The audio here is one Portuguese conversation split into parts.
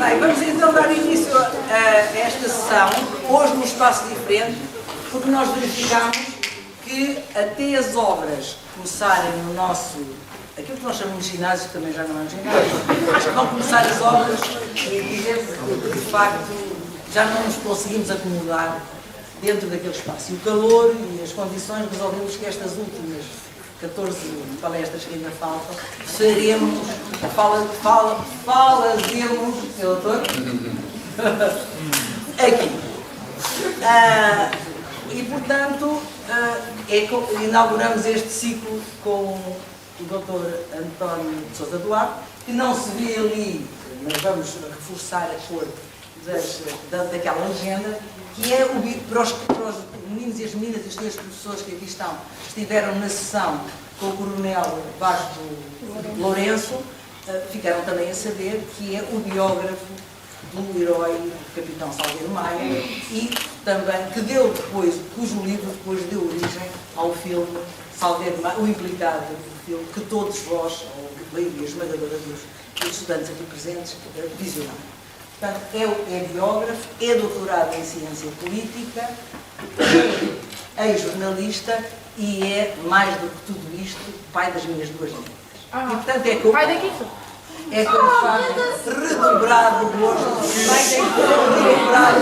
Bem, vamos então dar início a esta sessão, hoje num espaço diferente, porque nós verificamos que até as obras começarem no nosso, aquilo que nós chamamos de ginásio, também já não é um ginásio, mas vão começar as obras e de facto já não nos conseguimos acomodar dentro daquele espaço. E o calor e as condições, resolvemos que estas últimas 14 palestras que ainda faltam, faremos, falaremos, doutor? Aqui. E, portanto, inauguramos este ciclo com o Dr. António de Sousa Duarte, que não se vê ali, mas vamos reforçar a cor daquela legenda, que é para os meninos e as meninas e os senhores professores que aqui estão, estiveram na sessão com o Coronel Vasco Lourenço, ficaram também a saber que é o biógrafo do herói Capitão Salgueiro Maia e também que deu depois, cujo livro depois deu origem ao filme Salgueiro Maia, o implicado do filme, que todos vós, ou a maioria esmagadora dos estudantes aqui presentes, visionaram. Portanto, é biógrafo, é doutorado em ciência política, é jornalista e é, mais do que tudo isto, pai das minhas duas netas. E, portanto, é pai daqui? É que eu faço redobrado gosto. Vai ter que redobrado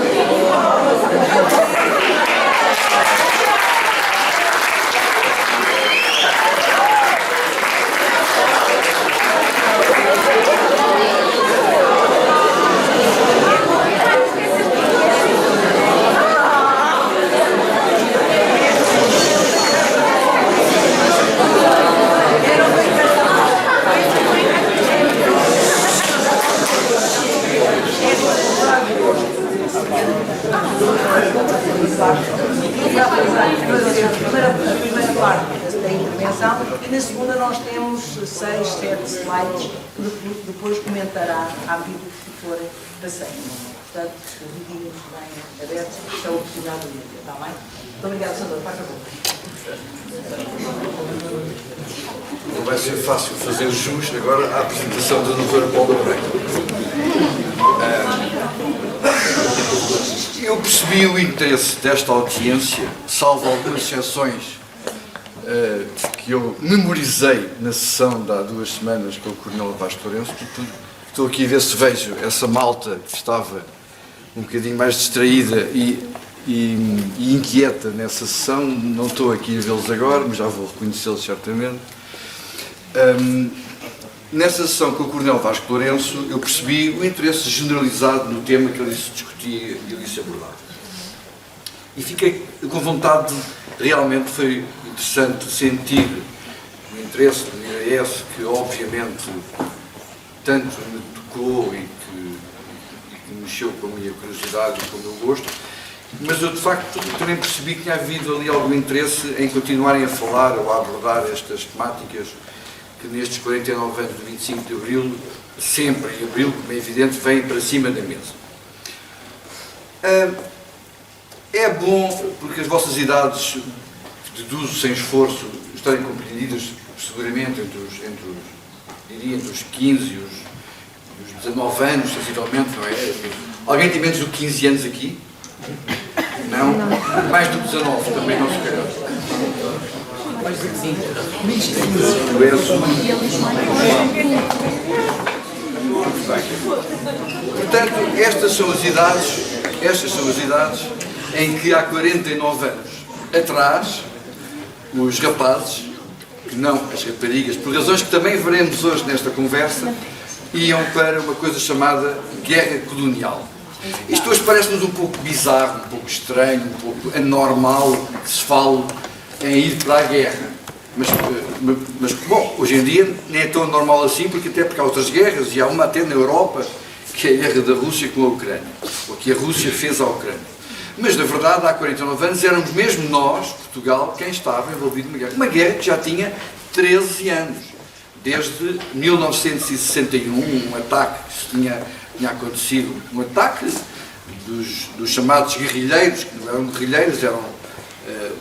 a primeira parte da intervenção e na segunda nós temos 6, 7 slides que depois comentará à medida que forem passando. Portanto, vidinhos bem abertos, é o oportunidade do vídeo, está bem? Muito obrigado, Sandor, faz favor. Não vai ser fácil fazer jus agora à apresentação da doutora Paula Branco. Eu percebi o interesse desta audiência, salvo algumas exceções que eu memorizei na sessão de há 2 semanas com o Coronel Vasco Lourenço. Estou aqui a ver se vejo essa malta que estava um bocadinho mais distraída e inquieta nessa sessão. Não estou aqui a vê-los agora, mas já vou reconhecê-los certamente. Nessa sessão com o Coronel Vasco Lourenço, eu percebi o interesse generalizado no tema que ali se discutia e ali se abordava. E fiquei com vontade, realmente foi interessante sentir o interesse do IAS, que obviamente tanto me tocou e que mexeu com a minha curiosidade e com o meu gosto, mas eu de facto também percebi que tinha havido ali algum interesse em continuarem a falar ou a abordar estas temáticas que nestes 49 anos do 25 de Abril, sempre em Abril, como é evidente, vêm para cima da mesa. É bom, porque as vossas idades, deduzo sem esforço, estarem compreendidas seguramente entre os 15 e os 19 anos, sensivelmente, não é? Alguém tem menos do que 15 anos aqui? Não? Mais do que 19 também não se calhar. Mais do que 5. Portanto, estas são as idades em que há 49 anos atrás, os rapazes, que não as raparigas, por razões que também veremos hoje nesta conversa, iam para uma coisa chamada guerra colonial. Isto hoje parece-nos um pouco bizarro, um pouco estranho, um pouco anormal que se fale em ir para a guerra. Mas, bom, hoje em dia nem é tão normal assim, porque há outras guerras, e há uma até na Europa, que é a guerra da Rússia com a Ucrânia, ou que a Rússia fez à Ucrânia. Mas, na verdade, há 49 anos éramos mesmo nós, Portugal, quem estava envolvido numa guerra. Uma guerra que já tinha 13 anos, desde 1961, um ataque que tinha acontecido, um ataque dos chamados guerrilheiros, que não eram guerrilheiros, eram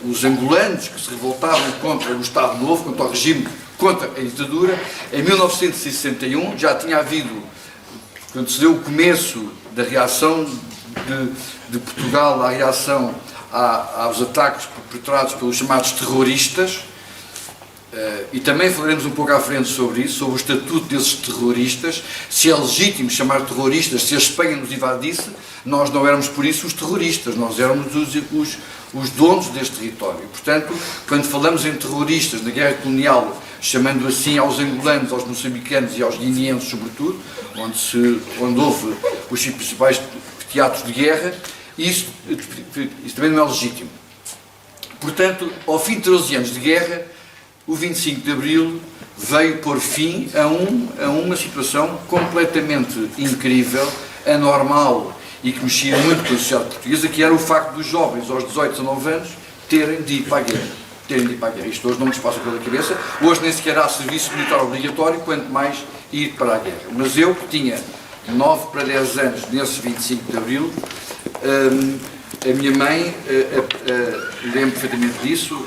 os angolanos que se revoltavam contra o Estado Novo, contra o regime, contra a ditadura. Em 1961 já tinha havido quando se deu o começo da reação de Portugal, à reação aos ataques perpetrados pelos chamados terroristas, e também falaremos um pouco à frente sobre isso, sobre o estatuto desses terroristas, se é legítimo chamar terroristas, se a Espanha nos invadisse, nós não éramos por isso os terroristas, nós éramos os donos deste território. Portanto, quando falamos em terroristas na guerra colonial, chamando assim aos angolanos, aos moçambicanos e aos guineenses, sobretudo, onde houve os principais teatros de guerra, isso também não é legítimo. Portanto, ao fim de 13 anos de guerra, o 25 de Abril veio pôr fim a uma situação completamente incrível, anormal e que mexia muito com a sociedade portuguesa, que era o facto dos jovens, aos 18, 19 anos, terem de ir para a guerra. Isto hoje não nos passa pela cabeça. Hoje nem sequer há serviço militar obrigatório, quanto mais ir para a guerra. Mas eu, que tinha 9 para 10 anos nesse 25 de Abril, a minha mãe, lembro perfeitamente disso,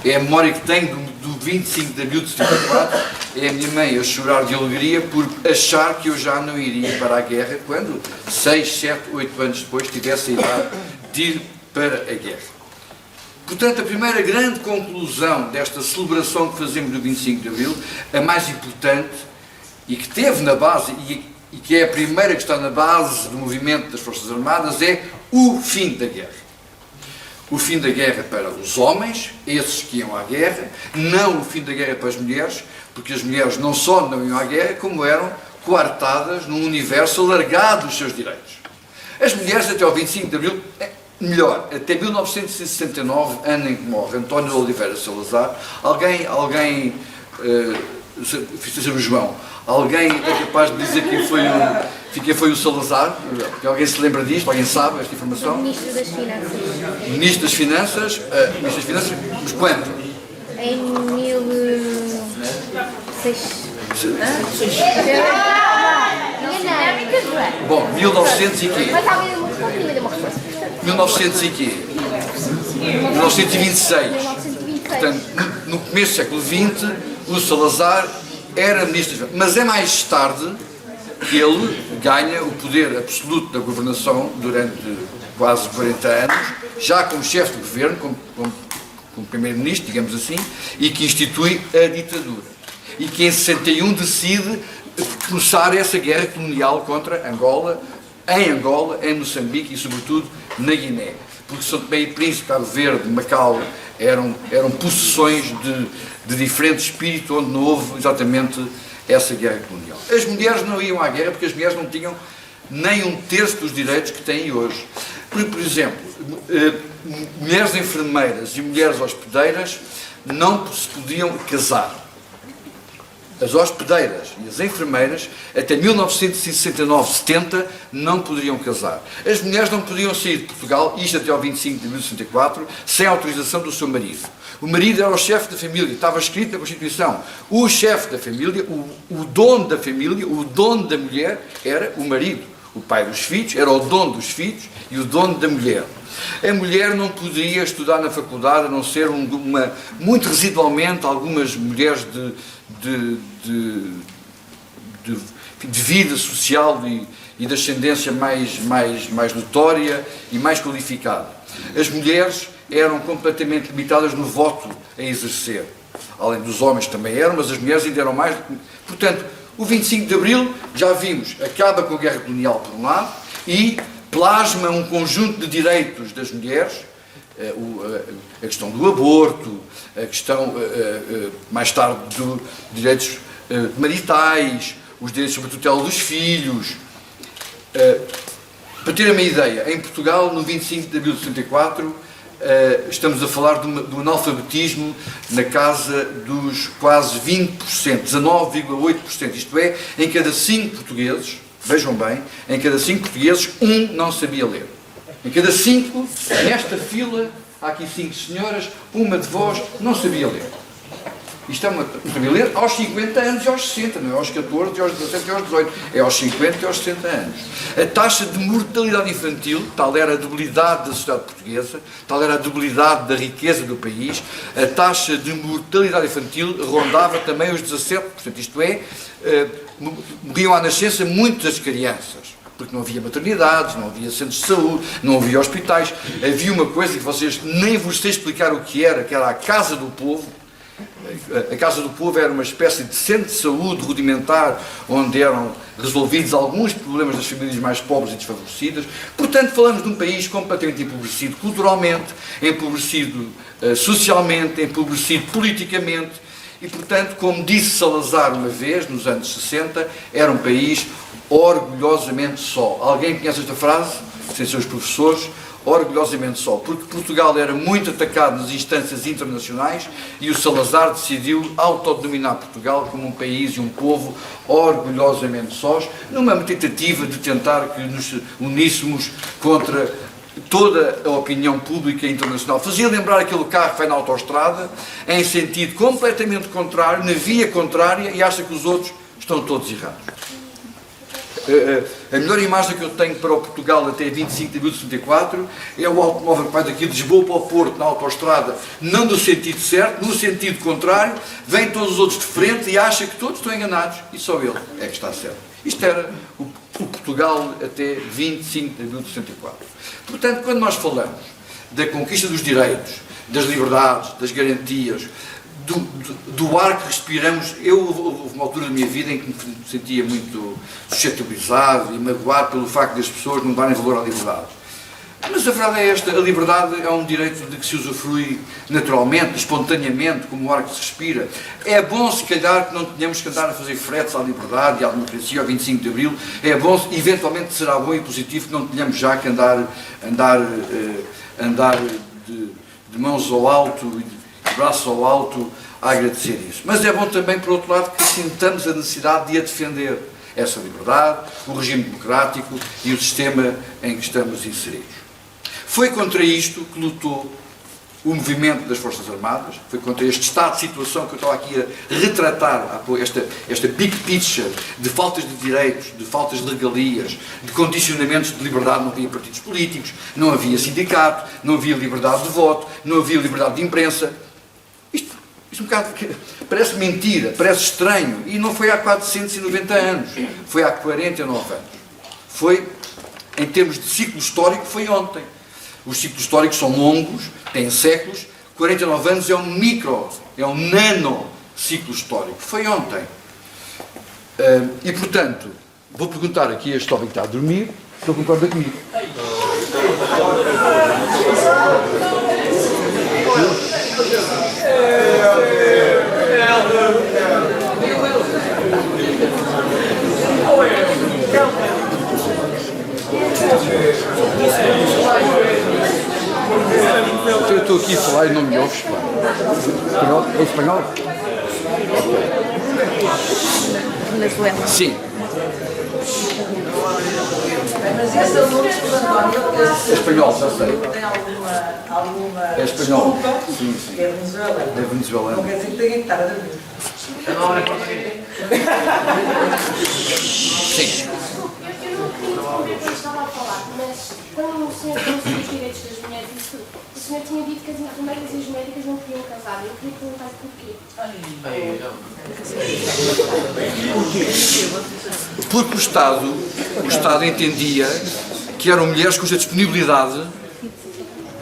é a memória que tenho do 25 de Abril de 74, é a minha mãe a chorar de alegria por achar que eu já não iria para a guerra quando 6, 7, 8 anos depois tivesse a idade de ir para a guerra. Portanto, a primeira grande conclusão desta celebração que fazemos do 25 de Abril, a mais importante, e que teve na base, e que é a primeira que está na base do movimento das Forças Armadas, é o fim da guerra. O fim da guerra para os homens, esses que iam à guerra, não o fim da guerra para as mulheres, porque as mulheres não só não iam à guerra, como eram coartadas num universo alargado dos seus direitos. As mulheres até ao 25 de Abril, melhor, até 1969, ano em que morre António de Oliveira Salazar, alguém fiz ser o João, alguém é capaz de dizer quem foi o Salazar? Alguém se lembra disto? Alguém sabe esta informação? Ministro das Finanças. Ministro das Finanças, mas quando? Em 1600. Bom, 1900 e quê? Mas alguém muito pouquinho de uma resposta. 1900 e quê? 1926. 1926. Portanto, no começo do século XX, o Salazar era ministro das Finanças. Mas é mais tarde que ele ganha o poder absoluto da governação durante quase 40 anos, já como chefe de governo, como primeiro-ministro, digamos assim, e que institui a ditadura. E que em 61 decide começar essa guerra colonial contra Angola, em Moçambique e, sobretudo, na Guiné. Porque São Tomé e Príncipe, Cabo Verde, Macau, eram possessões de diferente espírito, onde não houve exatamente essa guerra colonial. As mulheres não iam à guerra porque as mulheres não tinham nem um terço dos direitos que têm hoje. Por exemplo, mulheres enfermeiras e mulheres hospedeiras não se podiam casar. As hospedeiras e as enfermeiras, até 1969-70, não poderiam casar. As mulheres não podiam sair de Portugal, isto até ao 25 de 1964, sem autorização do seu marido. O marido era o chefe da família, estava escrito na Constituição. O chefe da família, o dono da família, o dono da mulher, era o marido. O pai dos filhos era o dono dos filhos e o dono da mulher. A mulher não poderia estudar na faculdade, a não ser muito residualmente, algumas mulheres de vida social e de ascendência mais notória e mais qualificada. As mulheres eram completamente limitadas no voto a exercer. Além dos homens também eram, mas as mulheres ainda eram mais. Portanto, o 25 de Abril, já vimos, acaba com a guerra colonial por um lado e plasma um conjunto de direitos das mulheres, a questão do aborto, a questão, mais tarde, dos direitos maritais, os direitos sobre a tutela dos filhos. Para terem uma ideia, em Portugal, no 25 de abril de 64, estamos a falar do analfabetismo na casa dos quase 20%, 19,8%, isto é, em cada 5 portugueses, vejam bem, em cada 5 portugueses, um não sabia ler. Em cada 5, nesta fila, há aqui 5 senhoras, uma de vós não sabia ler. Isto é uma família aos 50 anos e aos 60, não é aos 14, e aos 17 e aos 18, é aos 50 e aos 60 anos. A taxa de mortalidade infantil, tal era a debilidade da sociedade portuguesa, tal era a debilidade da riqueza do país, a taxa de mortalidade infantil rondava também os 17%, isto é, morriam à nascença muitas crianças. Porque não havia maternidades, não havia centros de saúde, não havia hospitais. Havia uma coisa que vocês nem vos sei explicar o que era a Casa do Povo. A Casa do Povo era uma espécie de centro de saúde rudimentar, onde eram resolvidos alguns problemas das famílias mais pobres e desfavorecidas. Portanto, falamos de um país completamente empobrecido culturalmente, empobrecido socialmente, empobrecido politicamente. E, portanto, como disse Salazar uma vez, nos anos 60, era um país orgulhosamente só. Alguém conhece esta frase? Sem seus professores? Orgulhosamente só. Porque Portugal era muito atacado nas instâncias internacionais e o Salazar decidiu autodenominar Portugal como um país e um povo orgulhosamente sós, numa tentativa de tentar que nos uníssemos contra toda a opinião pública internacional. Fazia lembrar aquele carro que vai na autoestrada em sentido completamente contrário, na via contrária, e acha que os outros estão todos errados. A melhor imagem que eu tenho para o Portugal até 25 de abril de 74 é o automóvel que vai daqui de Lisboa para o Porto, na autoestrada, não no sentido certo, no sentido contrário, vêm todos os outros de frente e acha que todos estão enganados e só ele é que está certo. Isto era o Portugal até 25 de abril de 74. Portanto, quando nós falamos da conquista dos direitos, das liberdades, das garantias, do ar que respiramos, houve uma altura da minha vida em que me sentia muito suscetibilizado e magoado pelo facto das pessoas não darem valor à liberdade. Mas a verdade é esta, a liberdade é um direito de que se usufrui naturalmente, espontaneamente, como o ar que se respira. É bom, se calhar, que não tenhamos que andar a fazer fretes à liberdade e à democracia ao 25 de Abril. É bom, eventualmente será bom e positivo que não tenhamos já que andar de mãos ao alto e de braço ao alto a agradecer isso. Mas é bom também, por outro lado, que sintamos a necessidade de a defender, essa liberdade, o regime democrático e o sistema em que estamos inseridos. Foi contra isto que lutou o movimento das Forças Armadas, foi contra este estado de situação que eu estava aqui a retratar, esta big picture de faltas de direitos, de faltas de regalias, de condicionamentos de liberdade. Não havia partidos políticos, não havia sindicato, não havia liberdade de voto, não havia liberdade de imprensa. Isto um bocado parece mentira, parece estranho, e não foi há 490 anos, foi há 49 anos. Foi, em termos de ciclo histórico, foi ontem. Os ciclos históricos são longos, têm séculos, 49 anos é um nano ciclo histórico. Foi ontem. E, portanto, vou perguntar aqui a este homem que está a dormir, se ele concorda comigo. Eu estou aqui a falar e não me ouves, pá. Espanhol? É espanhol? Venezuela. Sim. Mas esse aluno de António, É espanhol, já sei. tem alguma É espanhol. desculpa, Sim. que é venezuelano. É venezuelano. Não quer dizer que tenha que estar a dormir. Sim. Eu não queria saber o que estava a falar, mas quando o senhor trouxe os direitos das mulheres, o senhor tinha dito que as enfermeiras e as médicas não podiam casar. Eu queria perguntar porquê. Porque o Estado entendia que eram mulheres cuja disponibilidade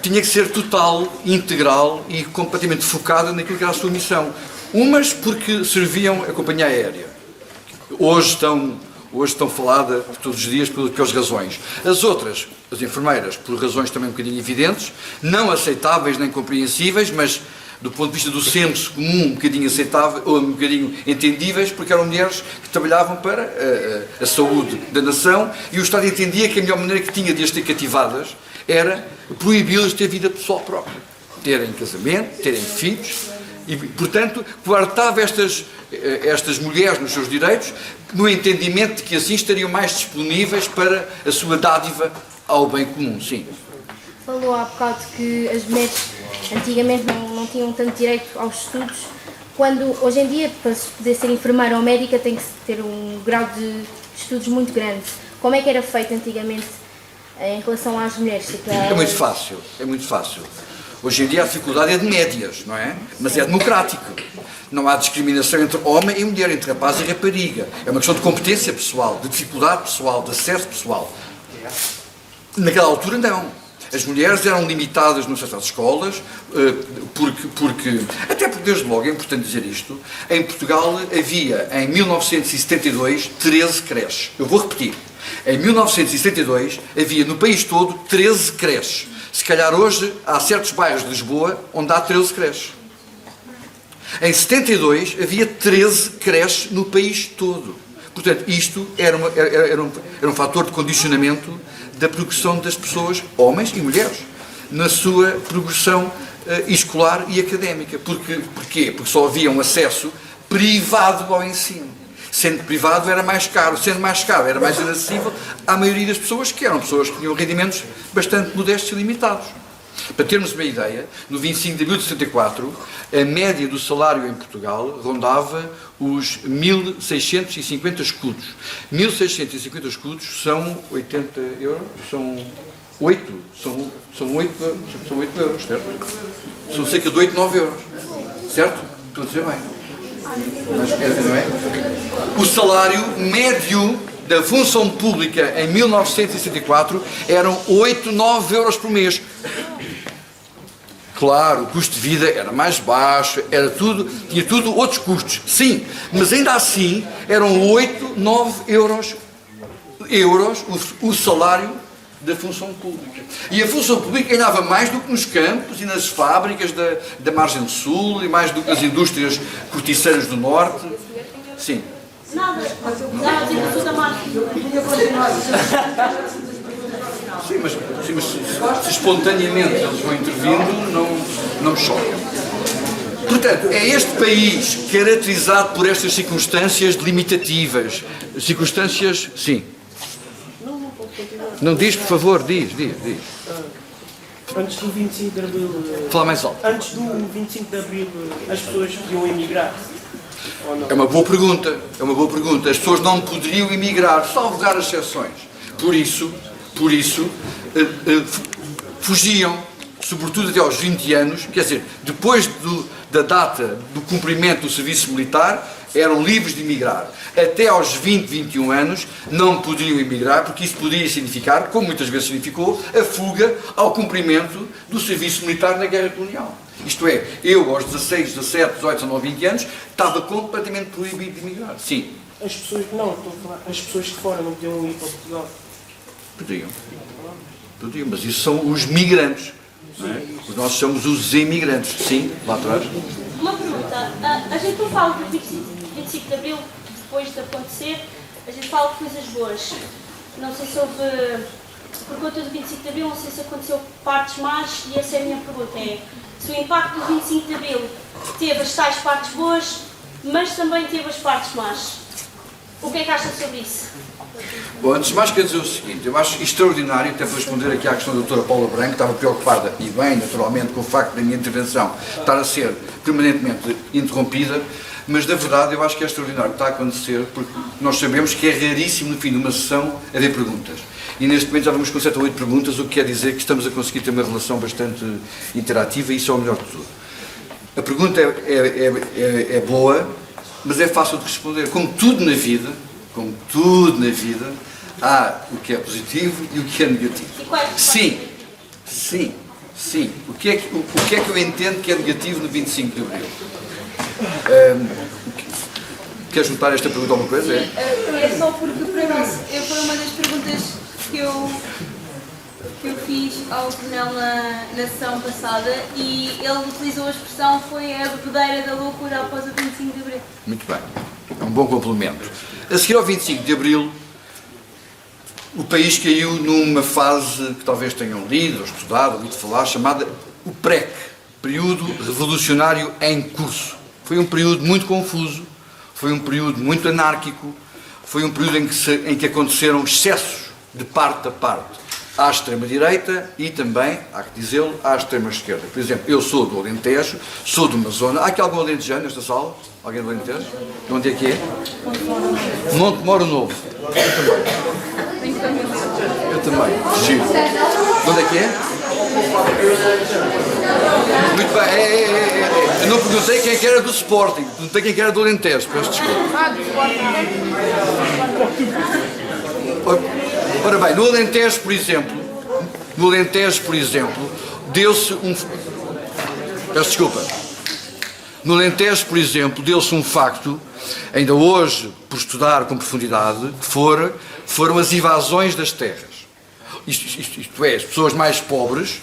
tinha que ser total, integral e completamente focada naquilo que era a sua missão. Umas porque serviam a companhia aérea. Hoje estão faladas todos os dias pelas razões. As outras, as enfermeiras, por razões também um bocadinho evidentes, não aceitáveis nem compreensíveis, mas do ponto de vista do senso comum, um bocadinho aceitável, ou um bocadinho entendíveis, porque eram mulheres que trabalhavam para a saúde da nação, e o Estado entendia que a melhor maneira que tinha de as ter cativadas era proibi-las de ter vida pessoal própria, terem casamento, terem filhos, e, portanto, coartava estas mulheres nos seus direitos, no entendimento de que assim estariam mais disponíveis para a sua dádiva ao bem comum. Sim. Falou há bocado que as mulheres antigamente não tinham tanto direito aos estudos quando hoje em dia, para se poder ser enfermeira ou médica, tem que ter um grau de estudos muito grande. Como é que era feito antigamente em relação às mulheres? É muito fácil, é muito fácil. Hoje em dia a dificuldade é de médias, não é? Mas é democrático. Não há discriminação entre homem e mulher, entre rapaz e rapariga. É uma questão de competência pessoal, de dificuldade pessoal, de acesso pessoal. Naquela altura, não. As mulheres eram limitadas no acesso às escolas, até porque, desde logo, é importante dizer isto, em Portugal havia, em 1972, 13 creches. Eu vou repetir. Em 1972, havia no país todo 13 creches. Se calhar hoje há certos bairros de Lisboa onde há 13 creches. Em 72 havia 13 creches no país todo. Portanto, isto era um fator de condicionamento da progressão das pessoas, homens e mulheres, na sua progressão escolar e académica. Porquê? Porque só havia um acesso privado ao ensino. Sendo privado era mais caro, sendo mais caro era mais inacessível à maioria das pessoas, que eram pessoas que tinham rendimentos bastante modestos e limitados. Para termos uma ideia, no 25 de abril de 74, a média do salário em Portugal rondava os 1.650 escudos. 1.650 escudos são 80 euros, são 8 euros, certo? São cerca de 8, 9 euros, certo? Estou a dizer bem. Mas, não é? O salário médio da função pública em 1964 eram 8, 9 euros por mês. Claro, o custo de vida era mais baixo, tinha tudo outros custos, sim, mas ainda assim eram 8, 9 euros o salário da função pública. E a função pública ganhava mais do que nos campos e nas fábricas da margem sul e mais do que nas indústrias corticeiras do norte. Sim. Nada, da margem. Sim, mas se espontaneamente eles vão intervindo, não me choca. Portanto, é este país caracterizado por estas circunstâncias limitativas. Circunstâncias, sim. Não diz, por favor, diz. Antes do 25 de Abril... Fala mais alto. Antes do 25 de Abril, as pessoas podiam emigrar? Ou não? É uma boa pergunta. As pessoas não poderiam emigrar, salvo raras exceções. Por isso, fugiam, sobretudo até aos 20 anos, quer dizer, depois da data do cumprimento do serviço militar, eram livres de emigrar. Até aos 20, 21 anos não poderiam emigrar, porque isso poderia significar, como muitas vezes significou, a fuga ao cumprimento do serviço militar na guerra colonial. Isto é, eu aos 16, 17, 18, 19, 20 anos estava completamente proibido de emigrar. Sim. As pessoas, não, estou a falar, as pessoas de fora não podiam ir para Portugal? Podiam, mas isso são os migrantes. Não é? Nós somos os imigrantes. Sim, lá atrás. Uma pergunta. A gente não fala do 25 de Abril, depois de acontecer, a gente fala de coisas boas. Não sei se houve, por conta do 25 de Abril, não sei se aconteceu partes más, e essa é a minha pergunta. Se o impacto do 25 de Abril teve as tais partes boas, mas também teve as partes más. O que é que acha sobre isso? Bom, antes de mais quero dizer o seguinte, eu acho extraordinário, até para responder aqui à questão da doutora Paula Branco, que estava preocupada, e bem, naturalmente, com o facto da minha intervenção estar a ser permanentemente interrompida, mas, na verdade, eu acho que é extraordinário o que está a acontecer, porque nós sabemos que é raríssimo, no fim de uma sessão, haver perguntas. E, neste momento, já vamos com 7 ou 8 perguntas, o que quer dizer que estamos a conseguir ter uma relação bastante interativa, e isso é o melhor de tudo. A pergunta é boa, mas é fácil de responder. Como tudo na vida, há o que é positivo e o que é negativo. Sim. O que é que eu entendo que é negativo no 25 de Abril? Queres juntar esta pergunta a alguma coisa? É só porque, para nós, foi uma das perguntas que eu fiz ao Coronel na sessão passada, e ele utilizou a expressão, foi a bebedeira da loucura após o 25 de Abril. Muito bem, é um bom complemento. A seguir ao 25 de Abril, o país caiu numa fase que talvez tenham lido ou estudado, ouvido falar, chamada o PREC, Período Revolucionário em Curso. Foi um período muito confuso, foi um período muito anárquico, foi um período em que aconteceram excessos de parte a parte. à extrema-direita e também, há que dizê-lo, à extrema-esquerda. Por exemplo, eu sou do Alentejo, sou de uma zona... Há aqui algum alentejano nesta sala? Alguém do Alentejo? De onde é que é? Monte Moro Novo. Eu também. Giro. De onde é que é? Muito bem. Eu não perguntei quem é que era do Sporting, perguntei quem é que era do Alentejo. Peço desculpa. Ora bem, no Alentejo, por exemplo, deu-se um... Peço desculpa. No Alentejo, por exemplo, deu-se um facto, ainda hoje, por estudar com profundidade, foram as invasões das terras. Isto é, as pessoas mais pobres,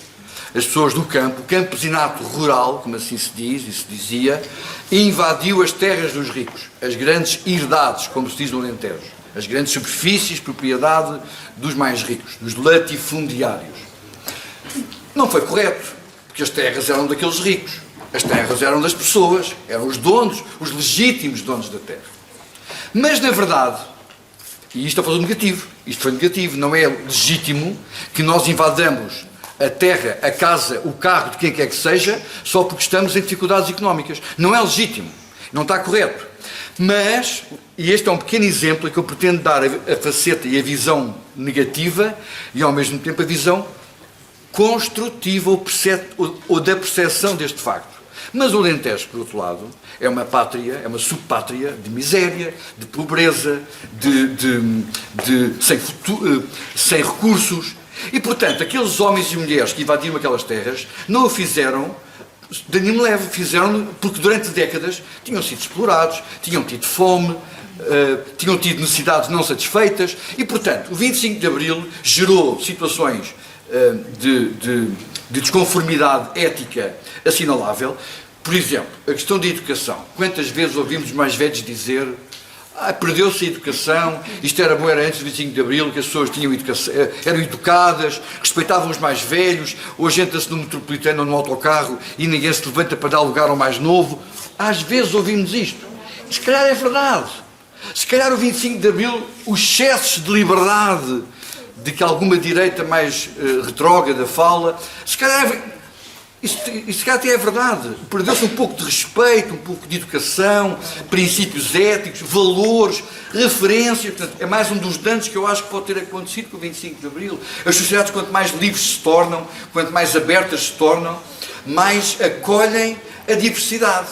as pessoas do campo, o campesinato rural, como assim se diz e se dizia, invadiu as terras dos ricos, as grandes herdades, como se diz no Alentejo. As grandes superfícies, propriedade dos mais ricos, dos latifundiários. Não foi correto, porque as terras eram daqueles ricos, as terras eram das pessoas, eram os donos, os legítimos donos da terra. Mas, na verdade, e isto foi negativo, não é legítimo que nós invadamos a terra, a casa, o carro de quem quer que seja, só porque estamos em dificuldades económicas. Não é legítimo, não está correto. Mas, e este é um pequeno exemplo que eu pretendo dar a faceta e a visão negativa e ao mesmo tempo a visão construtiva ou da percepção deste facto. Mas o Alentejo, por outro lado, é uma pátria, é uma subpátria de miséria, de pobreza, sem recursos. E, portanto, aqueles homens e mulheres que invadiram aquelas terras não o fizeram de ânimo leve, fizeram porque durante décadas tinham sido explorados, tinham tido fome, tinham tido necessidades não satisfeitas e, portanto, o 25 de Abril gerou situações de desconformidade ética assinalável. Por exemplo, a questão da educação. Quantas vezes ouvimos os mais velhos dizer perdeu-se a educação, isto era bom, era antes do 25 de Abril, que as pessoas tinham educação, eram educadas, respeitavam os mais velhos, hoje entra-se no metropolitano ou no autocarro e ninguém se levanta para dar lugar ao mais novo. Às vezes ouvimos isto. Se calhar é verdade. Se calhar o 25 de Abril, os excessos de liberdade de que alguma direita mais retrógrada fala, se calhar isso até é verdade. Perdeu-se um pouco de respeito, um pouco de educação, princípios éticos, valores, referências. Portanto, é mais um dos danos que eu acho que pode ter acontecido com o 25 de Abril. As sociedades, quanto mais livres se tornam, quanto mais abertas se tornam, mais acolhem a diversidade.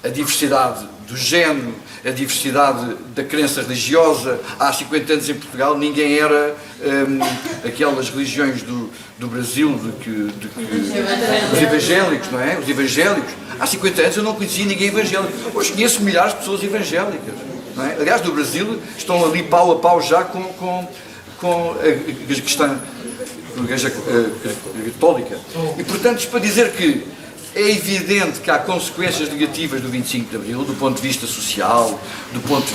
A diversidade do género, a diversidade da crença religiosa. Há 50 anos em Portugal ninguém era aquelas religiões do Brasil os evangélicos, não é? Os evangélicos. Há 50 anos eu não conhecia ninguém evangélico. Hoje conheço milhares de pessoas evangélicas. Não é? Aliás, no Brasil estão ali pau a pau já com a questão da Igreja Católica. E portanto, isto para dizer que é evidente que há consequências negativas do 25 de Abril, do ponto de vista social, do ponto de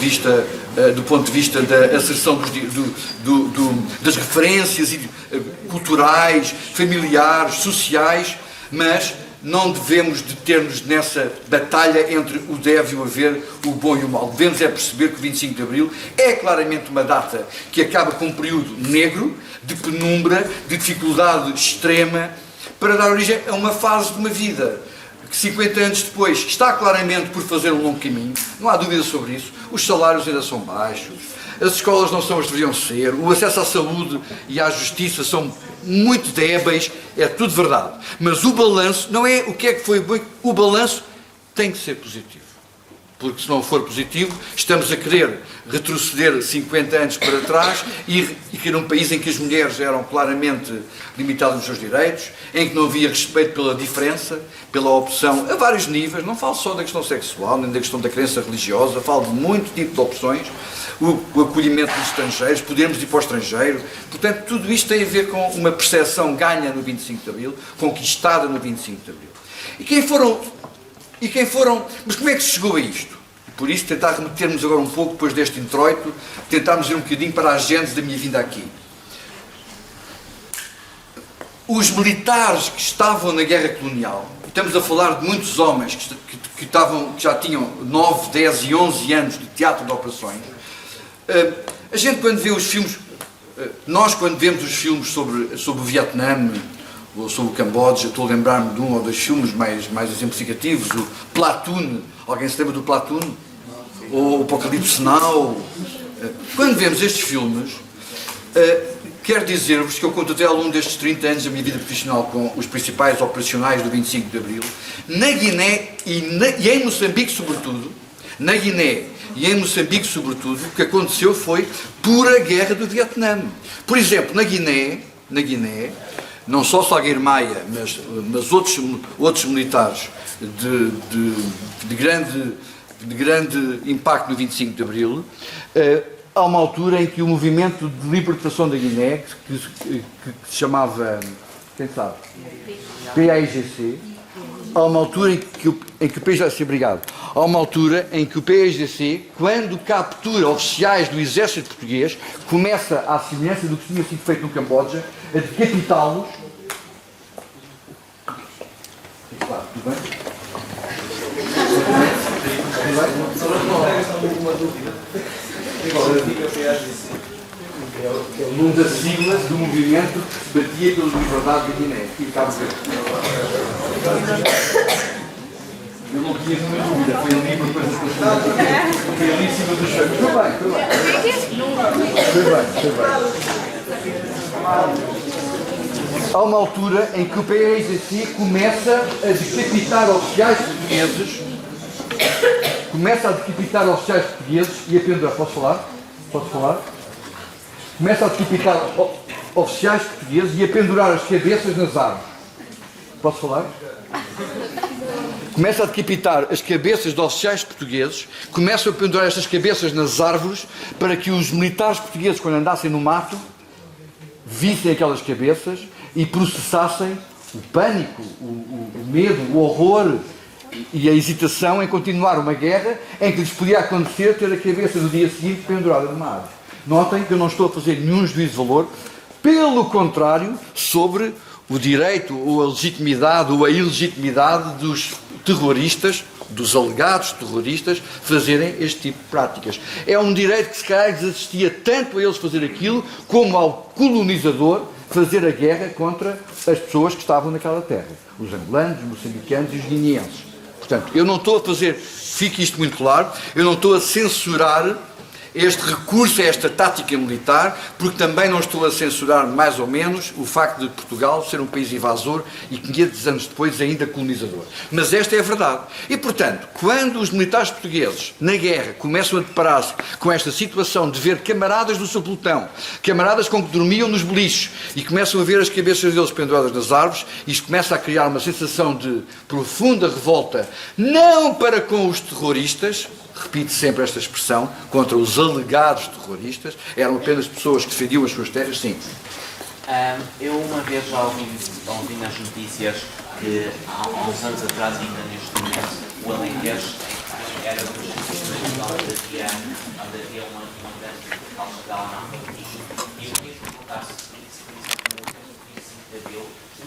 vista da asserção das referências culturais, familiares, sociais, mas não devemos deter-nos nessa batalha entre o deve e o haver, o bom e o mal. Devemos é perceber que o 25 de Abril é claramente uma data que acaba com um período negro, de penumbra, de dificuldade extrema, para dar origem a uma fase de uma vida que 50 anos depois está claramente por fazer um longo caminho, não há dúvida sobre isso. Os salários ainda são baixos, as escolas não são as que deveriam ser, o acesso à saúde e à justiça são muito débeis, é tudo verdade. Mas o balanço não é o que foi bom, o balanço tem que ser positivo. Porque se não for positivo, estamos a querer retroceder 50 anos para trás e criar um país em que as mulheres eram claramente limitadas nos seus direitos, em que não havia respeito pela diferença, pela opção, a vários níveis. Não falo só da questão sexual, nem da questão da crença religiosa, falo de muito tipo de opções, o acolhimento dos estrangeiros, podermos ir para o estrangeiro. Portanto, tudo isto tem a ver com uma percepção ganha no 25 de Abril, conquistada no 25 de Abril. E quem foram... Mas como é que se chegou a isto? Por isso, tentar remetermos agora um pouco, depois deste introito, tentarmos ir um bocadinho para a gênese da minha vinda aqui. Os militares que estavam na guerra colonial, estamos a falar de muitos homens que já tinham 9, 10 e 11 anos de teatro de operações. A gente, quando vê os filmes, nós quando vemos os filmes sobre o Vietnã ou sobre o Camboja, estou a lembrar-me de um ou dois filmes mais exemplificativos, o Platoon, alguém se lembra do Platoon? Ou o Apocalipse Now. Quando vemos estes filmes, quero dizer-vos que eu conto até ao longo destes 30 anos da minha vida profissional com os principais operacionais do 25 de Abril, na Guiné e em Moçambique sobretudo, o que aconteceu foi pura guerra do Vietnã. Por exemplo, na Guiné, não só Salgueiro Maia, mas outros militares de grande impacto no 25 de Abril, há uma altura em que o movimento de libertação da Guiné, que se chamava, quem sabe? PAIGC, há uma altura em que o PAIGC, obrigado, há uma altura em que o PAIGC, quando captura oficiais do exército português, começa, à semelhança do que tinha sido feito no Camboja, a decapitá-los. Tudo bem? É o nome da sigla do movimento que se batia pela liberdade da Guiné. E Cabo Verde. Eu não tinha nenhuma dúvida, foi ali uma coisa que foi ali em cima dos chão. Foi bem. Há uma altura em que o PAIGC começa a decapitar oficiais portugueses. E a pendurar. Posso falar? Começa a decapitar oficiais portugueses e a pendurar as cabeças nas árvores. Posso falar? Começa a decapitar as cabeças de oficiais portugueses, começa a pendurar estas cabeças nas árvores para que os militares portugueses, quando andassem no mato, vissem aquelas cabeças e processassem o pânico, o medo, o horror e a hesitação em continuar uma guerra em que lhes podia acontecer ter a cabeça no dia seguinte pendurada numa árvore. Notem que eu não estou a fazer nenhum juízo de valor, pelo contrário, sobre o direito ou a legitimidade ou a ilegitimidade dos terroristas, dos alegados terroristas, fazerem este tipo de práticas. É um direito que se calhar lhes assistia tanto a eles fazer aquilo, como ao colonizador fazer a guerra contra as pessoas que estavam naquela terra. Os angolanos, os moçambicanos e os guineenses. Portanto, eu não estou a fazer, fique isto muito claro, eu não estou a censurar este recurso a esta tática militar, porque também não estou a censurar mais ou menos o facto de Portugal ser um país invasor e 500 anos depois ainda colonizador. Mas esta é a verdade. E, portanto, quando os militares portugueses, na guerra, começam a deparar-se com esta situação de ver camaradas do seu pelotão, camaradas com que dormiam nos beliches, e começam a ver as cabeças deles penduradas nas árvores, isto começa a criar uma sensação de profunda revolta, não para com os terroristas, repito sempre esta expressão, contra os alegados terroristas, eram apenas pessoas que defendiam as suas terras, sim. Eu uma vez já ouvi nas notícias que há uns anos atrás, ainda neste momento, o Alentejo era dos sítios onde havia uma grande falsidade analfabetismo. E eu queria perguntar se no 25 de Abril,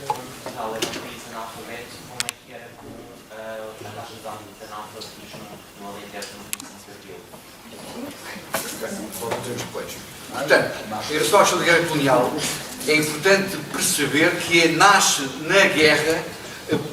Portugal era um país analfabeto, como é que era com a taxa de analfabetismo no Alentejo no 25 de Abril? Portanto, em relação à questão da guerra colonial, é importante perceber que nasce na guerra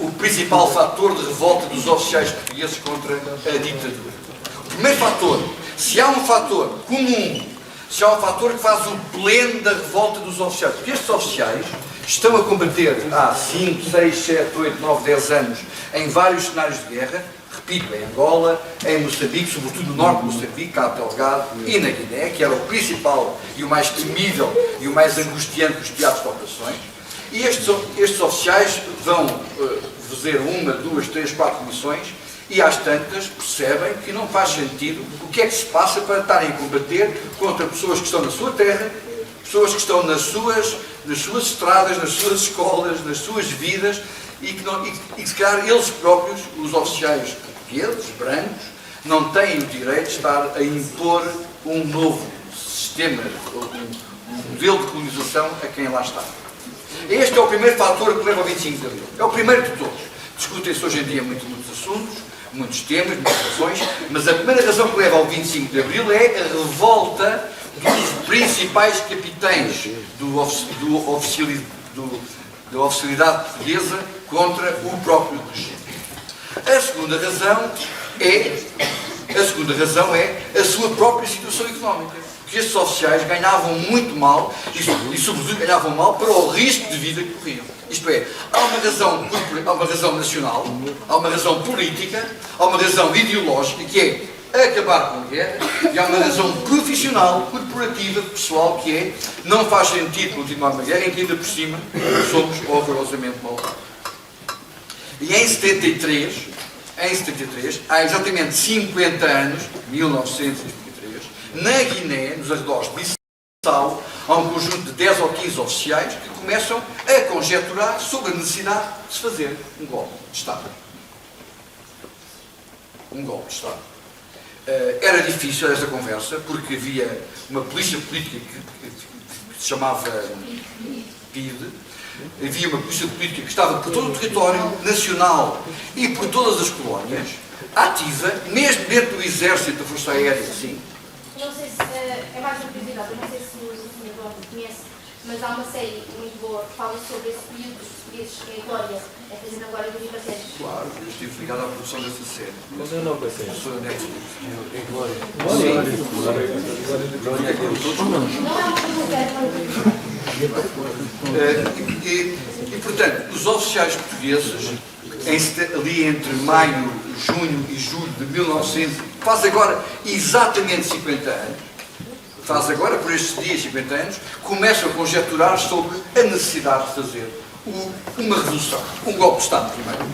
o principal fator de revolta dos oficiais portugueses contra a ditadura. O primeiro fator, se há um fator comum, se há um fator que faz o pleno da revolta dos oficiais, porque estes oficiais estão a combater há 5, 6, 7, 8, 9, 10 anos em vários cenários de guerra, repito, em Angola, em Moçambique, sobretudo no norte de Moçambique, Cabo Delgado e na Guiné, que era o principal e o mais temível e o mais angustiante dos teatros de operações. E estes oficiais vão fazer 1, 2, 3, 4 missões e às tantas percebem que não faz sentido o que é que se passa para estarem a combater contra pessoas que estão na sua terra, pessoas que estão nas suas estradas, nas suas escolas, nas suas vidas e que se calhar eles próprios, os oficiais portugueses, brancos, não têm o direito de estar a impor um novo sistema, um modelo de colonização a quem lá está. Este é o primeiro fator que leva ao 25 de Abril. É o primeiro de todos. Discutem-se hoje em dia muitos assuntos, muitos temas, muitas razões, mas a primeira razão que leva ao 25 de Abril é a revolta dos principais capitães da oficialidade portuguesa contra o próprio regime. A segunda razão é a sua própria situação económica. Porque estes oficiais ganhavam muito mal e sobretudo ganhavam mal para o risco de vida que corriam. Isto é, há uma razão nacional, há uma razão política, há uma razão ideológica, que é acabar com a guerra, e há uma razão profissional, corporativa, pessoal, que é não faz sentido continuar uma guerra em que ainda por cima somos horrorosamente malvados. E em 73, há exatamente 50 anos, 1973, na Guiné, nos arredores de Bissau, há um conjunto de 10 ou 15 oficiais que começam a conjecturar sobre a necessidade de se fazer um golpe de Estado. Um golpe de Estado. Era difícil esta conversa, porque havia uma polícia política que se chamava PIDE, havia uma polícia política que estava por todo o território nacional e por todas as colónias, ativa, mesmo dentro do exército, da Força Aérea, sim. Não sei se é mais uma curiosidade, eu não sei se o Sr. João conhece, mas há uma série muito boa que fala sobre esse período dos portugueses em Glória, fazendo agora do Viva Sérgio. Claro, eu estive ligado à produção dessa série. Mas eu não pensei. Sou honesto. Em Glória. Não é uma pergunta, E, portanto, os oficiais portugueses, ali entre maio, junho e julho de 1900, faz agora exatamente 50 anos, faz agora, por estes dias, 50 anos, começam a conjecturar sobre a necessidade de fazer uma revolução, um golpe de Estado primeiro.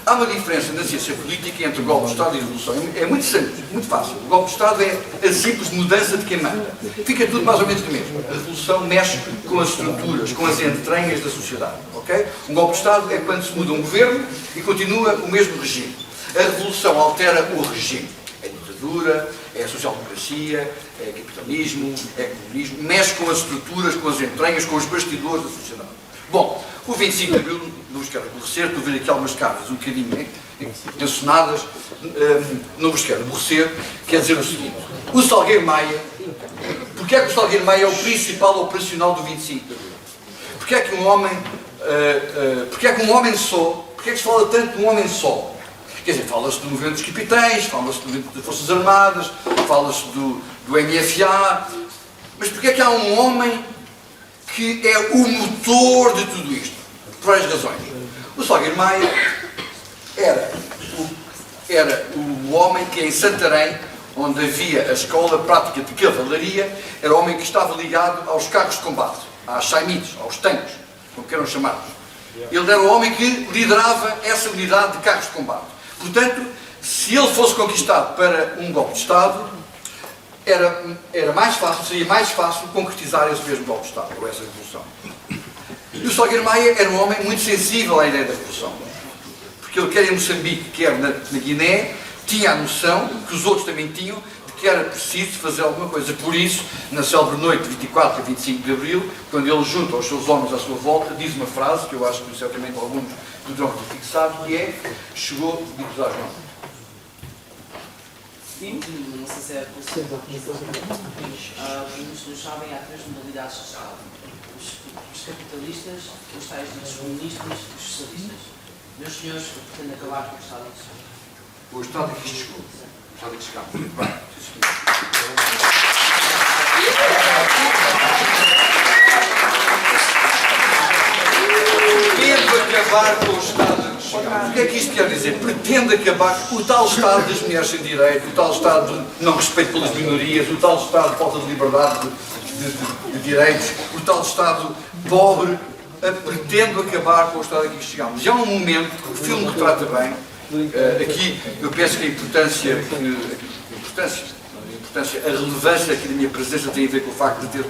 Há uma diferença na ciência política entre golpe de Estado e revolução. É muito simples, muito fácil. O golpe de Estado é a simples mudança de quem manda. Fica tudo mais ou menos o mesmo. A revolução mexe com as estruturas, com as entranhas da sociedade. Okay? Um golpe de Estado é quando se muda um governo e continua o mesmo regime. A revolução altera o regime. É ditadura, é social-democracia, é capitalismo, é comunismo. Mexe com as estruturas, com as entranhas, com os bastidores da sociedade. Bom, o 25 de Abril, não vos quero aborrecer, estou a ver aqui algumas cartas um bocadinho tensionadas, não vos quero aborrecer, quer dizer o seguinte: o Salgueiro Maia, porque é que o Salgueiro Maia é o principal operacional do 25 de Abril? Porque é que um homem só, porque é que se fala tanto de um homem só? Quer dizer, fala-se do movimento dos capitães, fala-se do movimento das Forças Armadas, fala-se do MFA, mas porque é que há um homem que é o motor de tudo isto? Por várias razões. O Salgueiro Maia era o homem que em Santarém, onde havia a escola prática de cavalaria, era o homem que estava ligado aos carros de combate, às chaimites, aos tanques, como queiram chamados. Ele era o homem que liderava essa unidade de carros de combate. Portanto, se ele fosse conquistado para um golpe de Estado, seria mais fácil concretizar esse mesmo golpe de Estado, ou essa revolução. E o Salgueiro Maia era um homem muito sensível à ideia da revolução. Porque ele, quer em Moçambique, quer na Guiné, tinha a noção, que os outros também tinham, de que era preciso fazer alguma coisa. Por isso, na célebre noite de 24 a 25 de Abril, quando ele junta os seus homens à sua volta, diz uma frase, que eu acho que certamente alguns poderão ter fixado, que é: chegou de cruzar as mãos. Sim, não sei se é possível. Os senhores sabem, há três modalidades de Estado: os capitalistas, os tais ditos comunistas e os socialistas. Meus senhores pretendem acabar com o Estado de Estado. O Estado que isto chegou. O Estado que chegou. Muito bem. Pretende acabar com o Estado que chegou. O que é que isto quer dizer? Pretende acabar com o tal Estado das mulheres sem direito, o tal Estado de não respeito pelas minorias, o tal Estado de falta de liberdade de direitos, o tal Estado pobre. Pretendo acabar com o Estado a que chegamos. E há um momento que o filme retrata bem. Aqui eu penso que a relevância aqui da minha presença tem a ver com o facto de ter,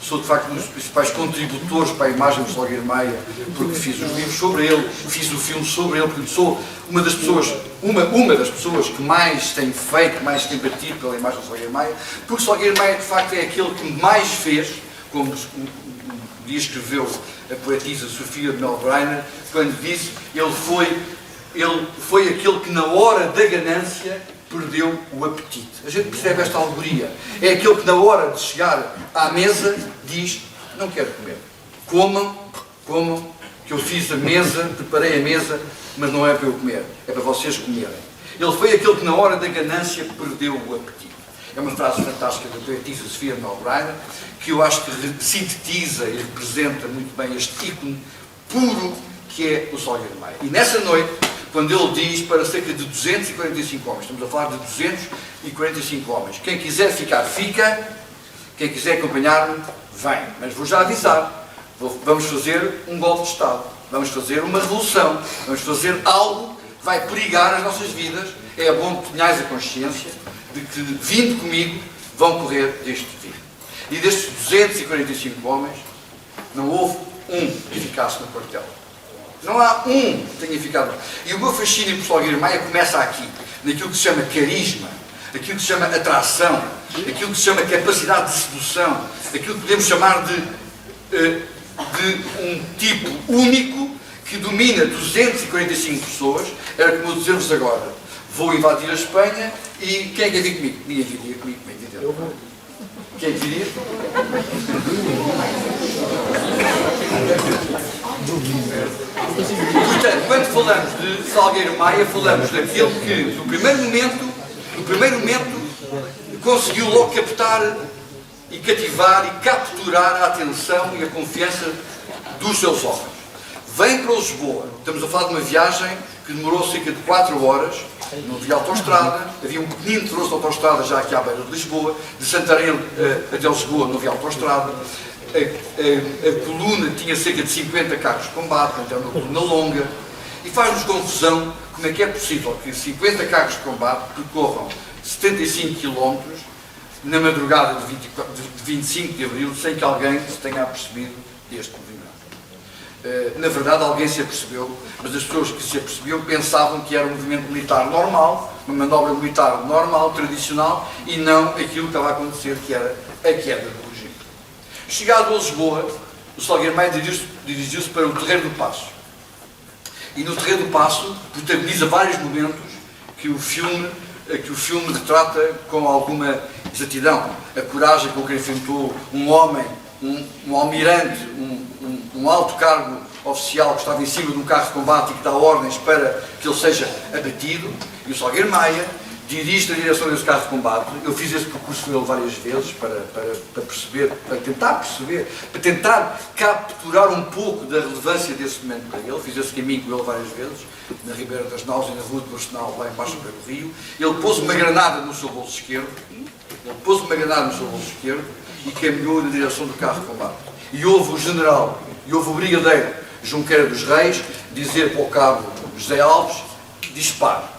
sou de facto um dos principais contributores para a imagem do Salgueiro Maia, porque fiz os livros sobre ele, fiz o filme sobre ele, porque sou uma das pessoas que mais tem feito, mais tem batido pela imagem do Salgueiro Maia, porque o Salgueiro Maia de facto é aquele que mais fez, como dia escreveu a poetisa Sofia de Melbreiner, quando disse: ele foi aquele que na hora da ganância perdeu o apetite. A gente percebe esta alegoria. É aquele que na hora de chegar à mesa diz, não quero comer. Comam, que eu fiz a mesa, preparei a mesa, mas não é para eu comer, é para vocês comerem. Ele foi aquele que na hora da ganância perdeu o apetite. É uma frase fantástica da poetisa Sofia Melbreiner, que eu acho que sintetiza e representa muito bem este ícone puro que é o Salgueiro Maia. E nessa noite, quando ele diz para cerca de 245 homens, estamos a falar de 245 homens, quem quiser ficar, fica, quem quiser acompanhar-me, vem. Mas vou já avisar, vamos fazer um golpe de Estado, vamos fazer uma revolução, vamos fazer algo que vai perigar as nossas vidas. É bom que tenhais a consciência de que, vindo comigo, vão correr deste tiro. E destes 245 homens, não houve um que ficasse no quartel. Não há um que tenha ficado. E o meu fascínio por Salgueiro Maia começa aqui, naquilo que se chama carisma, aquilo que se chama atração, aquilo que se chama capacidade de sedução, aquilo que podemos chamar de um tipo único que domina 245 pessoas. Era como eu dizer-vos agora, vou invadir a Espanha e quem é que vir comigo? Ninguém viria comigo. Eu vou. Quem é que viria? Portanto, quando falamos de Salgueiro Maia, falamos daquele que, no primeiro momento, conseguiu logo captar e cativar e capturar a atenção e a confiança dos seus homens. Vem para Lisboa. Estamos a falar de uma viagem que demorou cerca de 4 horas. Não havia autoestrada, havia um pequenino troço de autoestrada já aqui à beira de Lisboa. De Santarém até Lisboa não havia autoestrada. A coluna tinha cerca de 50 carros de combate, então uma coluna longa. E faz-nos confusão como é que é possível que 50 carros de combate percorram 75 km na madrugada de 25 de Abril sem que alguém se tenha apercebido deste movimento. Na verdade, alguém se apercebeu, mas as pessoas que se apercebiam pensavam que era um movimento militar normal, uma manobra militar normal, tradicional, e não aquilo que estava a acontecer, que era a queda do regime. Chegado a Lisboa, o Salgueiro Maia dirigiu-se para o Terreiro do Paço. E no Terreiro do Paço protagoniza vários momentos que o filme retrata com alguma exatidão. A coragem com que enfrentou um homem, um almirante, um alto cargo oficial que estava em cima de um carro de combate e que dá ordens para que ele seja abatido. E o Salgueiro Maia dirige na direção desse carro de combate. Eu fiz esse percurso com ele várias vezes para perceber, para tentar capturar um pouco da relevância desse momento para ele. Fiz esse caminho com ele várias vezes, na Ribeira das Naus e na Rua do Arsenal, lá embaixo para o Rio. Ele pôs uma granada no seu bolso esquerdo, e caminhou na direção do carro de combate. E houve o general, e houve o brigadeiro Junqueira dos Reis dizer para o cabo José Alves, dispare.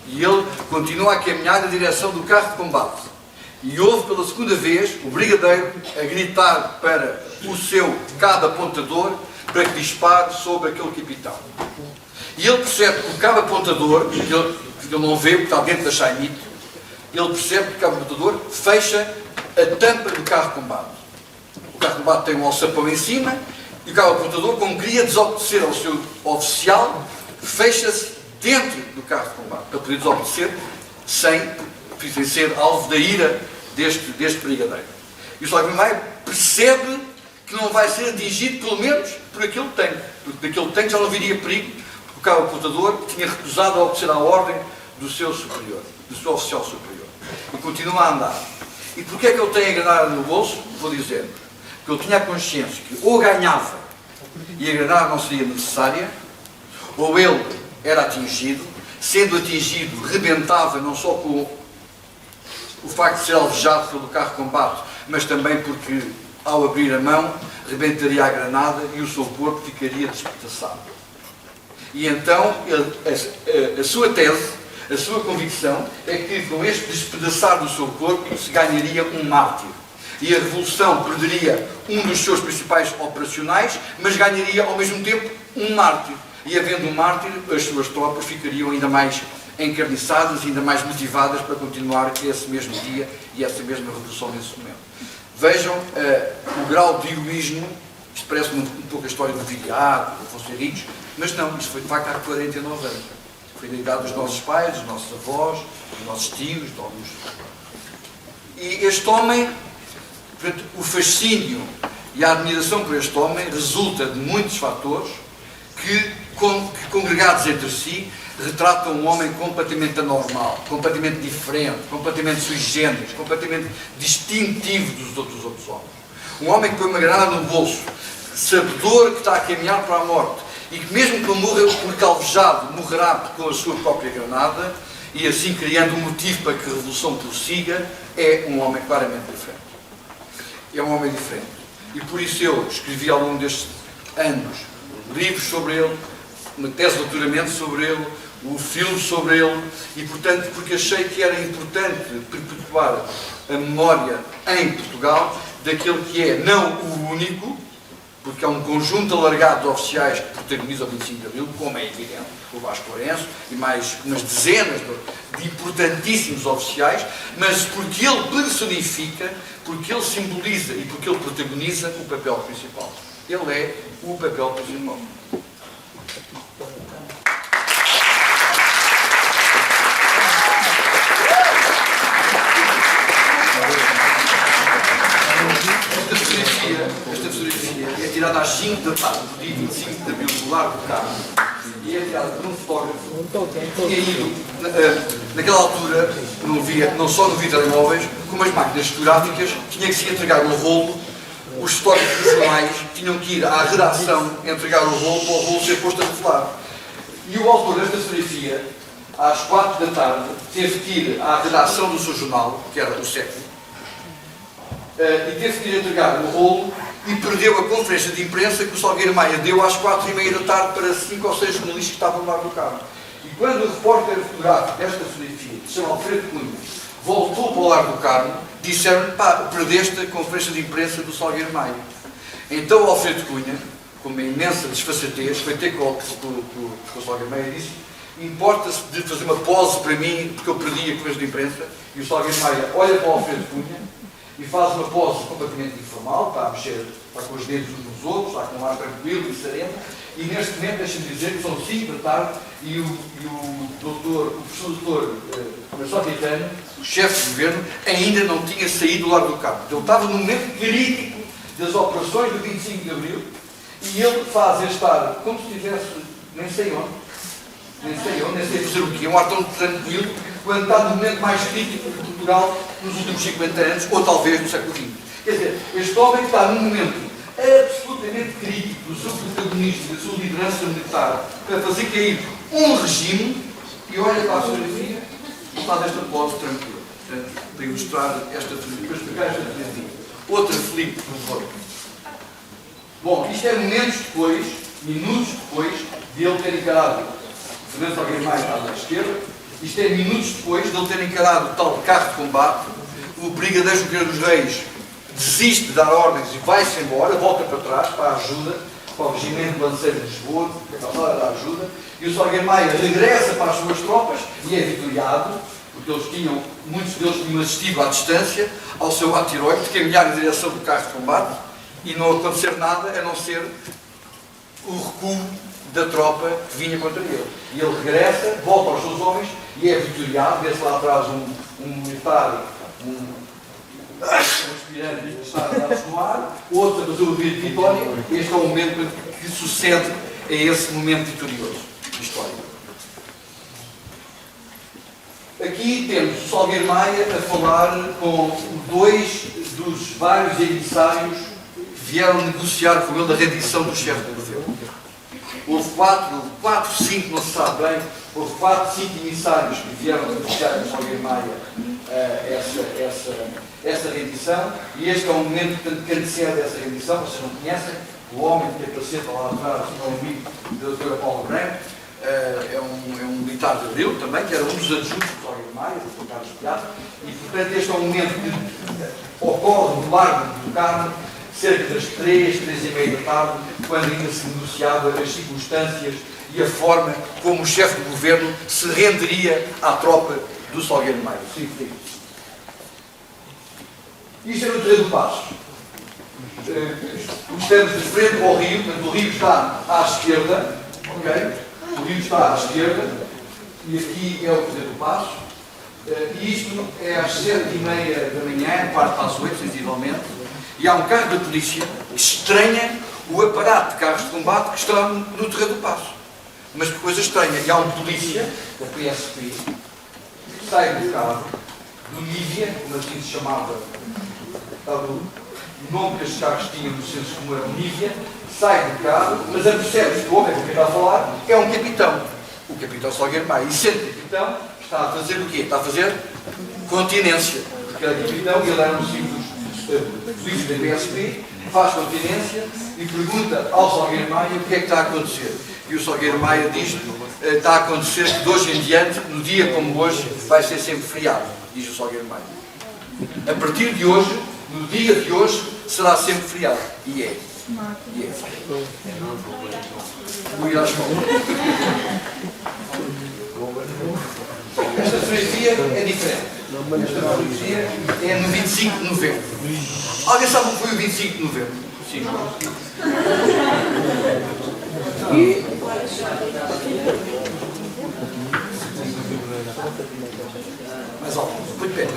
E ele continua a caminhar na direção do carro de combate. E houve pela segunda vez o brigadeiro a gritar para o seu cabo apontador para que dispare sobre aquele capitão. E ele percebe que o cabo apontador, que ele não vê porque está dentro da chainite, ele percebe que o cabo apontador fecha a tampa do carro de combate. O carro de combate tem um alçapão em cima e o cabo apontador, como queria desobedecer ao seu oficial, fecha-se dentro do carro de combate, para poder desobedecer sem ser alvo da ira deste brigadeiro. E o Salgueiro Maia percebe que não vai ser atingido, pelo menos, por aquele tanque. Porque daquele tanque já não viria perigo, porque o cabo apontador tinha recusado a obedecer à ordem do seu superior, do seu oficial superior. E continua a andar. E porquê é que ele tem a granada no bolso? Vou dizer, porque ele tinha a consciência que ou ganhava e a granada não seria necessária, ou ele era atingido, sendo atingido, rebentava não só com o facto de ser alvejado pelo carro de combate, mas também porque, ao abrir a mão, rebentaria a granada e o seu corpo ficaria despedaçado. E então, a sua tese, a sua convicção, é que com este despedaçar do seu corpo se ganharia um mártir. E a revolução perderia um dos seus principais operacionais, mas ganharia ao mesmo tempo um mártir. E havendo um mártir, as suas tropas ficariam ainda mais encarniçadas, ainda mais motivadas para continuar esse mesmo dia e essa mesma revolução nesse momento. Vejam o grau de heroísmo. Isto parece um pouco a história do Viriato, do Afonso Henriques, mas não, isto foi de facto há 49 anos. foi da idade dos nossos pais, dos nossos avós, dos nossos tios, de alguns. E este homem, portanto, o fascínio e a admiração por este homem resulta de muitos fatores que congregados entre si, retratam um homem completamente anormal, completamente diferente, completamente sui generis, completamente distintivo dos outros homens. Um homem que põe uma granada no bolso, sabedor que está a caminhar para a morte, e que mesmo que morra por calvejado, morrerá com a sua própria granada, e assim criando um motivo para que a revolução prossiga, é um homem claramente diferente. É um homem diferente. E por isso eu escrevi ao longo destes anos livros sobre ele, uma tese de doutoramento sobre ele, um filme sobre ele, e portanto, porque achei que era importante perpetuar a memória em Portugal daquele que é não o único, porque há um conjunto alargado de oficiais que protagonizam o 25 de Abril, como é evidente, o Vasco Lourenço e mais umas dezenas de importantíssimos oficiais, mas porque ele personifica, porque ele simboliza e porque ele protagoniza o papel principal. Ele é o papel principal. Esta fotografia é tirada às 5 da tarde, do dia 25 de Abril, do Largo do Carmo, e é tirada por um fotógrafo que tinha ido, naquela altura, não só não havia telemóveis, como as máquinas fotográficas, tinha que se entregar o rolo, os fotógrafos dos jornais tinham que ir à redação entregar o rolo para o rolo ser posto a revelar. E o autor desta fotografia, às 4 da tarde, teve que ir à redação do seu jornal, que era o Século, e teve que ir entregar o rolo e perdeu a conferência de imprensa que o Salgueiro Maia deu às 4h30 da tarde para 5 ou 6 jornalistas que estavam lá no carro. E quando o repórter fotográfico desta fotografia, que se chama Alfredo Cunha, voltou para o Largo do Carmo, disseram-lhe: pá, perdeste a conferência de imprensa do Salgueiro Maia. Então o Alfredo Cunha, com uma imensa desfaçatez, foi ter com o Salgueiro Maia e disse: importa-se de fazer uma pose para mim, porque eu perdi a conferência de imprensa. E o Salgueiro Maia olha para o Alfredo Cunha e faz uma pose completamente informal, está a mexer, está com os dedos uns nos outros, está com um ar tranquilo e sereno, e neste momento deixa-me dizer que são 5 da tarde e o professor doutor Marcelo Caetano, o chefe de governo, ainda não tinha saído do Largo do Carmo. Ele estava no momento crítico das operações do 25 de Abril e ele faz este ar como se estivesse, nem sei fazer o quê, um ar tão tranquilo, quando está no momento mais crítico de Portugal nos últimos 50 anos, ou talvez no século XX. Quer dizer, este homem está num momento absolutamente crítico do seu protagonismo, da sua liderança militar, para fazer cair um regime, e olha para a fotografia e faz esta pose tranquila. Portanto, para ilustrar esta fotografia, para explicar esta fotografia. Outra, Filipe, por favor. Bom, isto é momentos depois, minutos depois, de ele ter encarado Fernando Salgueiro Maia à esquerda. Isto é minutos depois de ele ter encarado o tal carro de combate. O brigadeiro Junqueira dos Reis desiste de dar ordens e vai-se embora, volta para trás, para a ajuda, para o regimento de Lanceiros de Lisboa, para a sala da ajuda, e o Salgueiro Maia regressa para as suas tropas e é vitoriado, porque muitos deles tinham assistido à distância ao seu ato heroico de caminhar em direção do carro de combate e não acontecer nada a não ser o recuo da tropa que vinha contra ele. E ele regressa, volta aos seus homens e é vitoriado. Vê-se lá atrás um militar, um aspirante que está a dar-se no ar, outro a fazer o grito de vitória. Este é o momento que sucede a esse momento vitorioso histórico. Aqui temos o Salgueiro Maia a falar com 2 dos vários emissários que vieram negociar com ele a rendição do chefe do governo. Houve 4, 5, não se sabe bem, houve 4, 5 emissários que vieram negociar com o Salgueiro Maia essa rendição, e este é um momento que antecede essa rendição. Vocês não conhecem, o homem que apresenta lá atrás, é um amigo da doutora Paula Branco, é um militar de Abril também, que era um dos adjuntos do Salgueiro Maia, do Carlos Piazza, e portanto este é um momento que ocorre no Largo do Carmo, cerca das 3h30 da tarde, quando ainda se negociava as circunstâncias e a forma como o chefe do governo se renderia à tropa do Salgueiro Maia. Isto é no Terreiro do Paço. Estamos de frente ao rio, portanto o rio está à esquerda, ok? O rio está à esquerda, e aqui é o Poder do Paço. E isto é às 7h30 da manhã, 7:45, sensivelmente, e há um carro da polícia que estranha o aparato de carros de combate que está no terreno do Paço. Mas que coisa estranha, e há um polícia da PSP que sai do carro, do Nívia, como assim se chamava, estava o nome que estes carros tinham no senso comum era o Nívia, sai do carro, mas apercebe-se que o homem com quem está a falar é um capitão, o capitão Salgueiro Maia, e sendo capitão, está a fazer o quê? Está a fazer continência, porque era capitão e ele era um simples polícia da PSP, faz continência e pergunta ao Salgueiro Maia o que é que está a acontecer. E o Salgueiro Maia diz que está a acontecer que de hoje em diante, no dia como hoje, vai ser sempre feriado, diz o Salgueiro Maia. A partir de hoje, no dia de hoje, será sempre feriado. E é. E é. Vou ir à escola. Esta fotografia é diferente. Esta fotografia é no 25 de novembro. Alguém sabe o que foi o 25 de novembro? Sim. Mais alto, muito bem.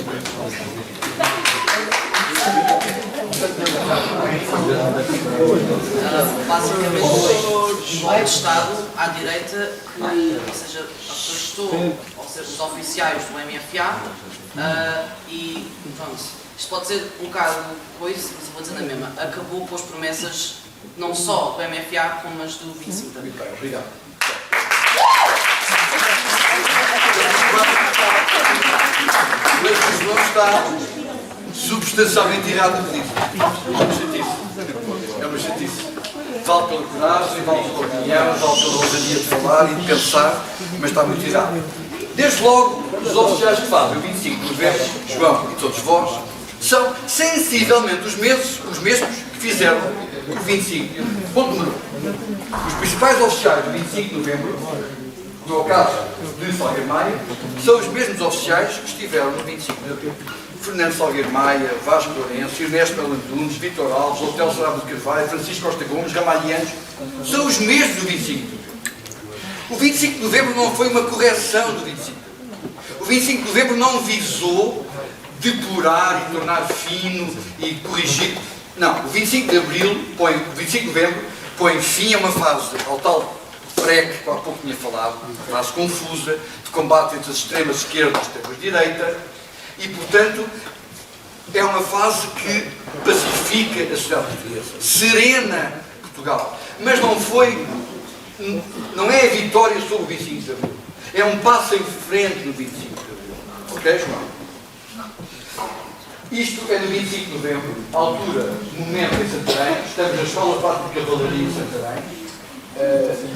Basicamente, no golpe de Estado, à direita, ou seja, as pessoas estão, ou seja, os oficiais do MFA, e pronto, isto pode ser um bocado coisa, mas vou dizer na mesma, acabou com as promessas não só do MFA, como as do 25 de abril. Obrigado. O João está substancialmente errado no disso. É uma chatice. Vale pela coragem, vale pela opinião, vale pela ousadia de falar e de pensar, mas está muito errado. Desde logo, os oficiais que fazem o 25 de novembro, João e todos vós, são sensivelmente os mesmos que fizeram o 25. Ponto número 1. Os principais oficiais do 25 de novembro, no caso de Salgueiro Maia, são os mesmos oficiais que estiveram no 25 de novembro. Fernando Salgueiro Maia, Vasco Lourenço, Ernesto Melantunes, Vítor Alves, Hotel Sarabia de Carvalho, Francisco Costa Gomes, Ramalhianos, são os mesmos do 25 de novembro. O 25 de novembro não foi uma correção do 25. O 25 de novembro não visou depurar e tornar fino e corrigir. Não, o 25 de novembro põe fim a uma fase, ao tal PREC, que há pouco tinha falado, fase confusa, de combate entre as extremas esquerdas e as extremas direita, e, portanto, é uma fase que pacifica a sociedade portuguesa, serena Portugal. Mas não é a vitória sobre o 25 de abril, é um passo em frente no 25 de abril. Ok, João? Isto é no 25 de novembro, altura, momento em Santarém, estamos na Escola Prática de Cavalaria em Santarém,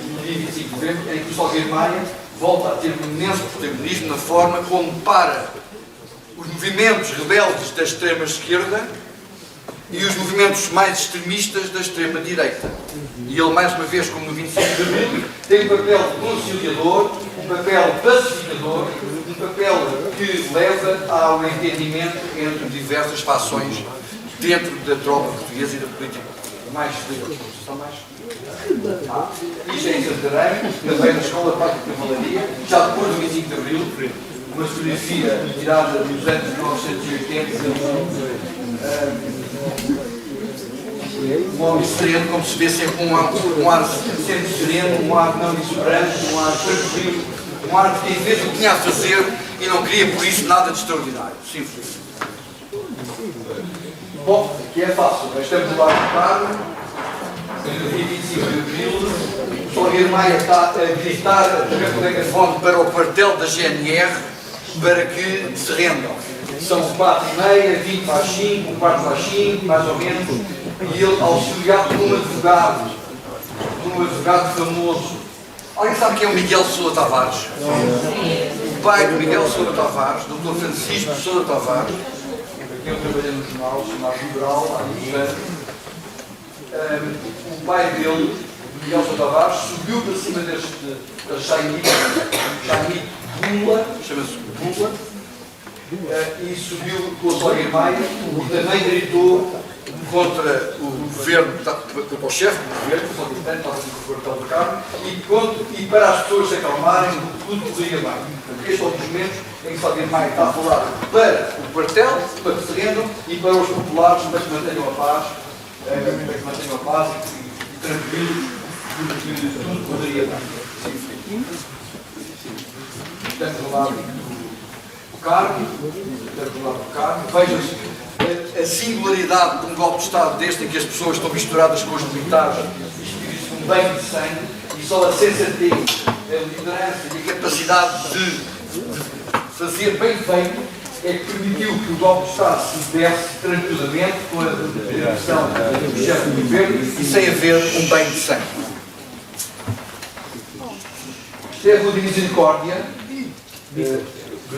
no dia 25 de novembro, em que o Salgueiro Maia volta a ter um imenso protagonismo na forma como para os movimentos rebeldes da extrema-esquerda e os movimentos mais extremistas da extrema-direita. E ele, mais uma vez, como no 25 de abril, tem um papel conciliador, um papel pacificador, um papel que leva ao entendimento entre diversas fações dentro da tropa portuguesa e da política portuguesa. Mais isto é em Santarém, também na Escola Prática de Cavalaria, já depois do 25 de abril, uma fotografia tirada nos anos 1980, um homem sereno, como se vê sempre um ar sempre sereno, um ar não exuberante, um ar tranquilo, um ar de quem fez o que tinha a fazer e não queria por isso nada de extraordinário. Sim, bom, aqui é fácil, nós estamos lá no carro, no dia 25 de abril, o Salgueiro Maia está a gritar através do megafone para o quartel da GNR para que se rendam. São 4h30, 20 para as 5, 4 para as 5, mais ou menos, e ele auxiliado por um advogado famoso. Alguém sabe quem é o Miguel Sousa Tavares? O pai do Miguel Sousa Tavares, Dr. Francisco Sousa Tavares, com quem eu trabalhei no jornal, chamado Liberal, há muitos anos. O pai dele, Miguel Sousa Tavares, subiu para cima da Chaimite Bula, chama-se Bula, e subiu com o Salgueiro Maia, e também gritou contra o governo, para o chefe do governo, que só tem estava com o quartel do carro, e para as pessoas se acalmarem, tudo corria bem. Porque estes são os momentos em que Salgueiro Maia está a falar para o quartel, para que se rendam, e para os populares, para que mantenham a paz, e tranquilos, porque tudo correria bem. Estamos ao lado do cargo, veja-se a singularidade de um golpe de Estado deste, em que as pessoas estão misturadas com os militares, isto um banho de sangue, e só a sensatez, a liderança e a capacidade de fazer bem feito é que permitiu que o golpe de Estado se desse tranquilamente com a direção do chefe do governo e sem haver um banho de sangue. Isto é a Rua de Misericórdia,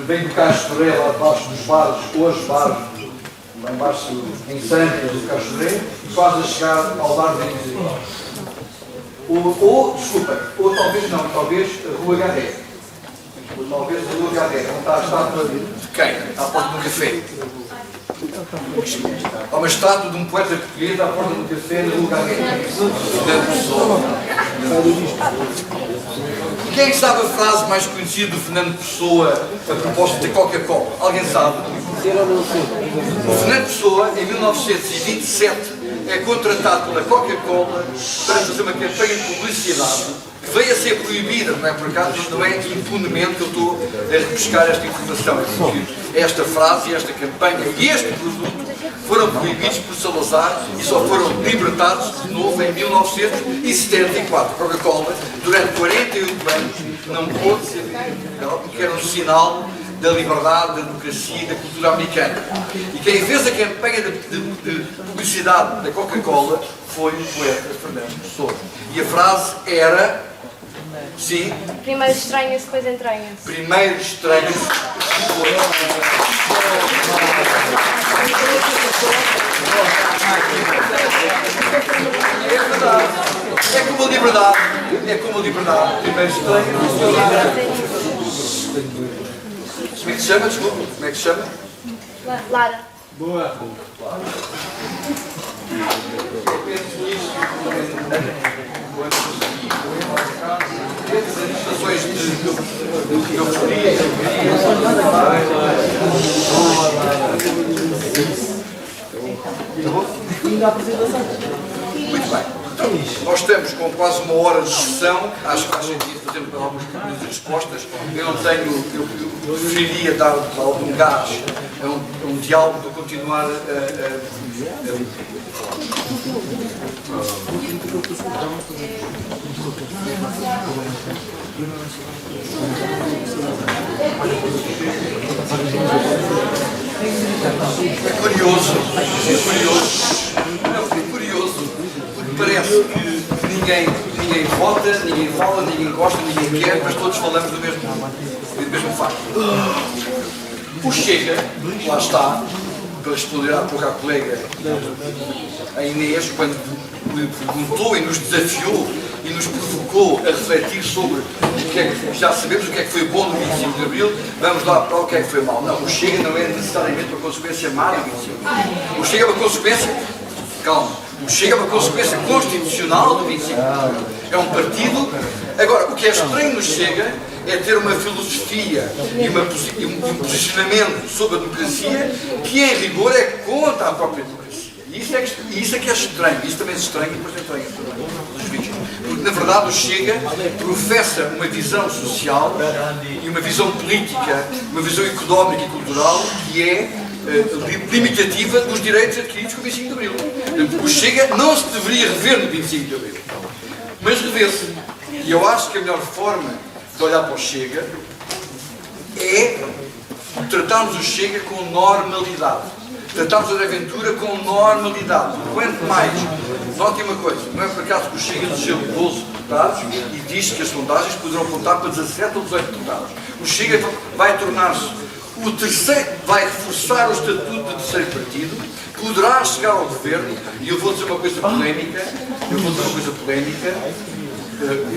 vem do Caixo de Rei, lá debaixo dos bares, hoje bares, lá embaixo em Santos do Caixo de Rei, e quase a chegar ao lar da Misericórdia. Ou talvez não, talvez a Rua Garré. Ou talvez a Rua Garré, onde está a estátua de quem? À porta do café. Há uma estátua de um poeta português à porta do café na Rua Garré. Quem é que sabe a frase mais conhecida do Fernando Pessoa a propósito da Coca-Cola? Alguém sabe? O Fernando Pessoa, em 1927, é contratado pela Coca-Cola para fazer uma campanha de publicidade que veio a ser proibida, não é por acaso, isto não é impunemente que eu estou a repescar esta informação, é porque esta frase e esta campanha e este produto foram proibidos por Salazar e só foram libertados de novo em 1974. Coca-Cola, durante 48 anos, não pôde ser libertada porque era um sinal da liberdade, da democracia e da cultura americana. E quem fez a campanha de publicidade da Coca-Cola foi o poeta Fernando Pessoa. E a frase era... Sim? Primeiro estranha-se, depois entranha-se. Primeiro estranha-se. É verdade. É como a liberdade. É como a liberdade. Primeiro estranha-se. Como é que se chama? Desculpa. Como é que se chama? Lara. Boa. Manifestações de euforia. Muito bem. Então, nós estamos com quase uma hora de sessão. Acho que faz sentido fazermos algumas perguntas e respostas. Eu não tenho, eu preferiria dar algum gás a um diálogo de continuar É curioso, porque parece que ninguém vota, ninguém fala, ninguém gosta, ninguém quer, mas todos falamos do mesmo facto. O Chega, lá está, para responder há pouco à colega a Inês, quando me perguntou e nos desafiou e nos provocou a refletir sobre o que é que já sabemos o que é que foi bom no 25 de Abril, vamos lá para o que é que foi mau. Não, o Chega não é necessariamente uma consequência má do 25 de Abril. O Chega é uma consequência, calma, o Chega é uma consequência constitucional do 25 de Abril. É um partido. Agora, o que é estranho no Chega é ter uma filosofia e um posicionamento sobre a democracia que, em rigor, é contra a própria democracia. E isso é que é estranho. Isso também é estranho, mas é estranho pelos vistos. Porque, na verdade, o Chega professa uma visão social e uma visão política, uma visão económica e cultural que é limitativa dos direitos adquiridos com o 25 de Abril. O Chega não se deveria rever no 25 de Abril. Mas revê-se. E eu acho que a melhor forma de olhar para o Chega é tratarmos o Chega com normalidade. Tratarmos a aventura com normalidade. Quanto mais, note uma coisa, não é por acaso que o Chega elegeu 12 deputados e diz que as sondagens poderão apontar para 17 ou 18 deputados. O Chega vai tornar-se o terceiro, vai reforçar o estatuto de terceiro partido, poderá chegar ao governo, e eu vou dizer uma coisa polémica,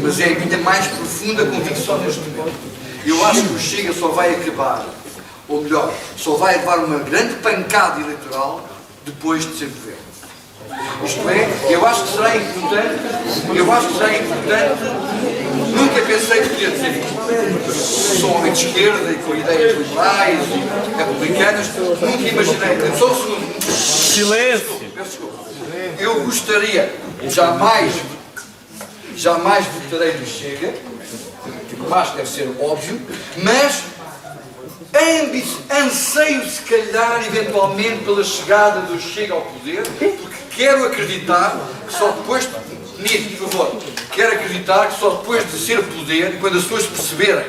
mas é a minha mais profunda convicção neste momento. Eu acho que o Chega só vai acabar, ou melhor, só vai levar uma grande pancada eleitoral depois de ser governo. Isto é, eu acho que será importante, nunca pensei que podia dizer isto. Sou um homem de esquerda e com ideias liberais e republicanas, nunca imaginei. Só um segundo. Silêncio! Peço desculpa. Eu gostaria, jamais votarei no Chega, acho que deve ser óbvio, mas anseio se calhar eventualmente pela chegada do Chega ao poder, porque quero acreditar que só depois, Nito, por favor, quero acreditar que só depois de ser poder, e quando as pessoas perceberem,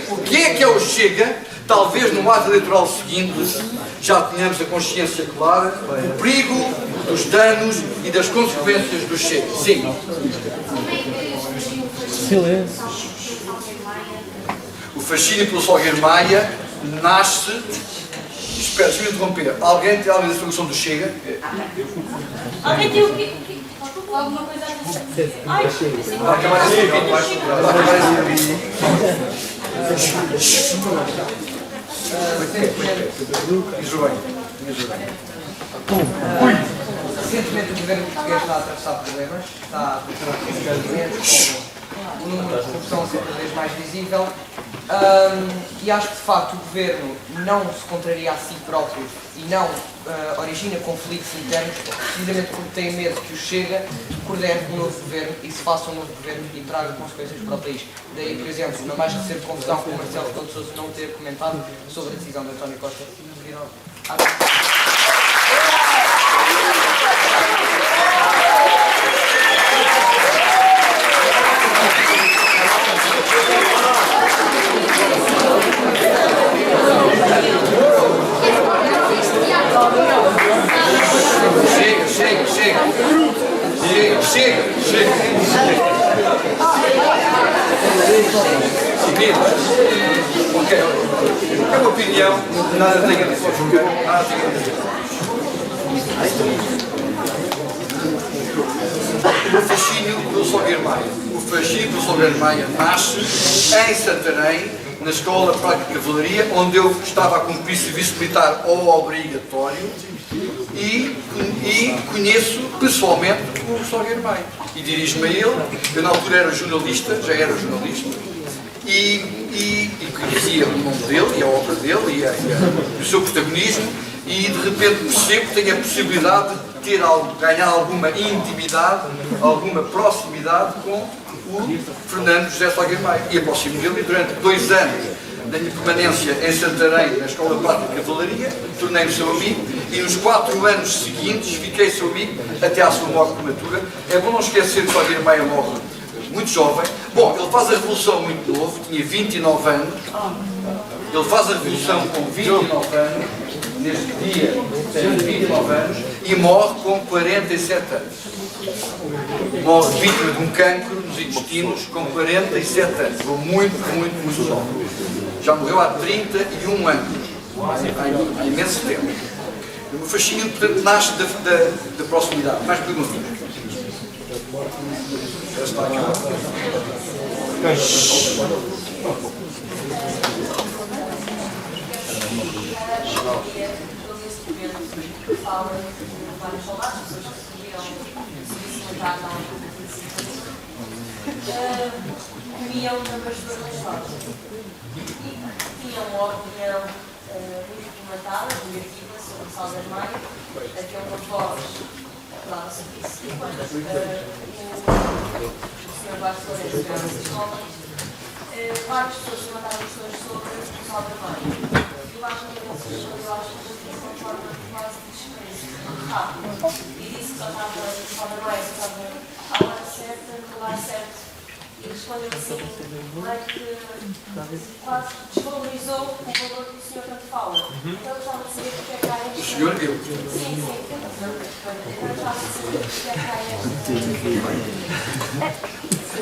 o que é o Chega, talvez no ato eleitoral seguinte já tenhamos a consciência clara do perigo, dos danos e das consequências do Chega. Sim. Silêncio! O fascínio pelo Salgueiro Maia nasce. Espera, deixa-me interromper. Alguém tem alguma informação do Chega? Alguém tem o quê? Alguma coisa a dizer? Ai, Vai acabar esse capítulo. Diz bem. Recentemente o governo português está a atravessar problemas, está a procurar alimentos, com o número de corrupção ser cada vez mais visível, e acho que de facto o governo não se contraria a si próprio e não origina conflitos internos, precisamente porque tem medo que o Chega coordene um novo governo e se faça um novo governo e traga consequências para o país. Daí, por exemplo, na mais recente confusão com o Marcelo Rebelo de Sousa não ter comentado sobre a decisão de António Costa. Chega. Ok, é uma opinião, nada tem a dizer. O fascínio pelo Salgueiro Maia. O fascínio pelo Salgueiro Maia nasce em Santarém, na Escola Prática de Cavalaria, onde eu estava a cumprir serviço militar obrigatório e conheço pessoalmente o Salgueiro Maia. E dirijo-me a ele. Eu na altura era jornalista, já era jornalista, e conhecia o nome dele e a obra dele e o seu protagonismo, e de repente percebo que tenho a possibilidade de ganhar alguma intimidade, alguma proximidade com o Fernando José Salgueiro Maia. E aproximo dele, e durante 2 anos da minha permanência em Santarém, na Escola Prática de Cavalaria, tornei-me seu amigo, e nos 4 anos seguintes fiquei seu amigo até à sua morte prematura. É bom não esquecer que Salgueiro Maia morre muito jovem. Bom, ele faz a Revolução muito novo, tinha 29 anos. Ele faz a Revolução com 29 anos, neste dia tem 29 anos, e morre com 47 anos. Morre vítima de um cancro nos intestinos com 47 anos. Foi muito jovem. Já morreu há 31 anos. Há imenso tempo. O fascínio, portanto, nasce da proximidade. Mais perguntas? Comiam na pastora da escola e tinham uma opinião muito comentada, negativa sobre o Salgueiro Maia, havia uma voz lá no serviço, e quando o Sr. Vasco Lourenço veio às escolas, várias pessoas levantaram questões sobre o Salgueiro Maia. Eu acho que ele se de uma forma quase de desprezo, rápido, e disse que só estava o Salgueiro Maia, só estava à hora certa, no lugar certo. E respondeu assim, que quase desvalorizou o valor que o senhor tanto fala. Então eu gostava de saber porque é que há este... O senhor, eu? Sim. Eu gostava de saber porque é que há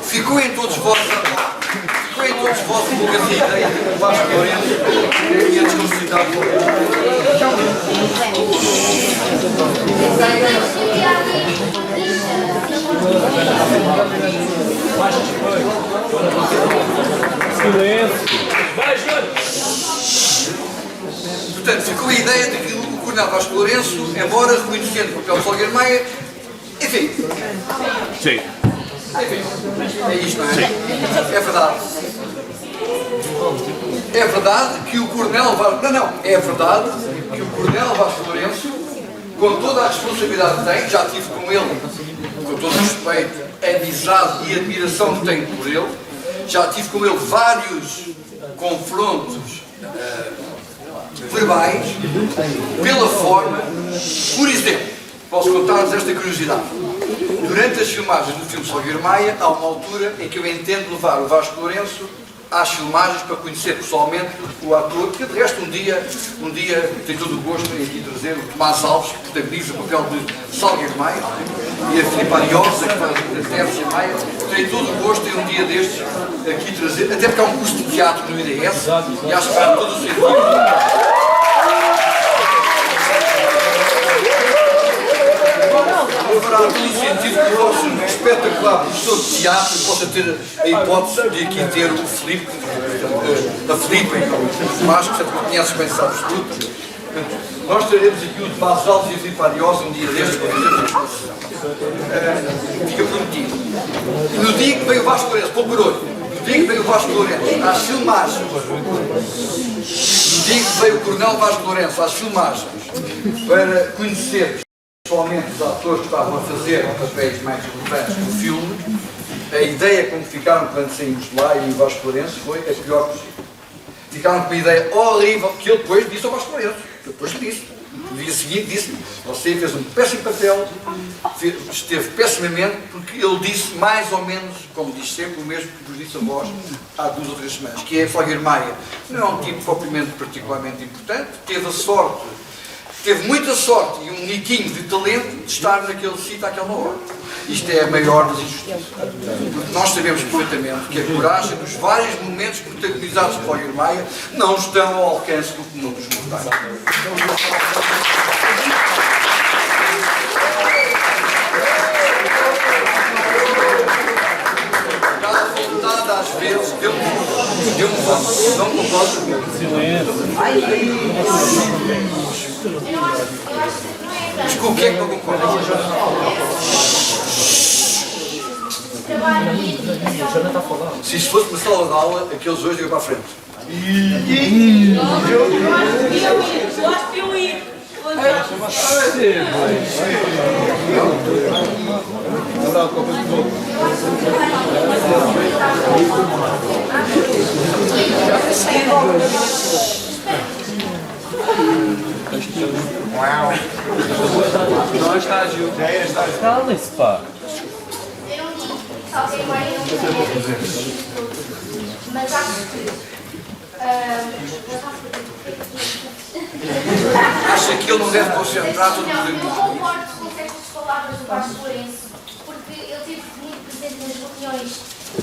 este... Ficou em todos vós a boca ideia de que o Vasco Lourenço ia desconsiderar o Silêncio! Portanto, ficou a ideia de que o Coronel Vasco Lourenço, embora reconhecendo o papel de Salgueiro Maia, enfim. Sim. É isto, não é? É verdade. É verdade que o Coronel Vasco... é verdade que o Coronel Vasco Lourenço, com toda a responsabilidade que tem, já tive com ele, com todo o respeito, amizade e admiração que tenho por ele, já tive com ele vários confrontos verbais, pela forma, por exemplo, posso contar-vos esta curiosidade. Durante as filmagens do filme Salgueiro Maia, há uma altura em que eu entendo levar o Vasco Lourenço às filmagens para conhecer pessoalmente o ator, que de resto um dia tem todo o gosto em aqui trazer o Tomás Alves, que protagoniza o papel de Salgueiro Maia, e a Filipe Ariosa, que faz a Tércia Maia, tem todo o gosto em um dia destes aqui trazer, até porque há um curso de teatro no IDS, e acho que faz todo o sentido. Haverá todo o sentido que o nosso espetacular professor de teatro possa ter a hipótese de aqui ter o Filipe, a Filipe, o Tomás, que certamente conheces bem, sabes tudo. Nós teremos aqui o Tomás Alves e a Filipe Ariosa um dia destes para fazer a exposição. Fica prometido. No dia que veio o Vasco Lourenço, para o barulho, no dia que veio o Vasco Lourenço às filmagens, no dia que veio o Coronel Vasco Lourenço às filmagens, para conhecer pessoalmente os atores que estavam a fazer papéis mais relevantes do filme, a ideia com que ficaram quando saímos de lá e o Vasco Lourenço foi a pior possível. Ficaram com uma ideia horrível que ele depois disse ao Vasco Lourenço. Depois disse. No dia seguinte disse: você fez um péssimo papel, esteve pessimamente, porque ele disse mais ou menos, como diz sempre, o mesmo que vos disse a vós há 2 ou 3 semanas, que é Salgueiro Maia. Não é um tipo propriamente particularmente importante, teve a sorte. Teve muita sorte e um niquinho de talento de estar naquele sítio àquela hora. Isto é a maior das injustiças. Porque nós sabemos perfeitamente que a coragem dos vários momentos protagonizados por Salgueiro Maia não estão ao alcance do comum dos mortais. Cada vontade às vezes deu-me vontade. Não concordo? Silêncio. Desculpa, o que é que não concorda? Se isto fosse uma sala de aula, aqueles dois iam para a frente. Eu acho que eu ia. Uau! Não está, Gil. Calem-se, pá. Eu não digo Salgueiro Maia não tem, mas acho que Acha que ele não deve concentrar tudo não, no eu concordo com certas palavras do Vasco Lourenço, porque ele esteve muito presente nas reuniões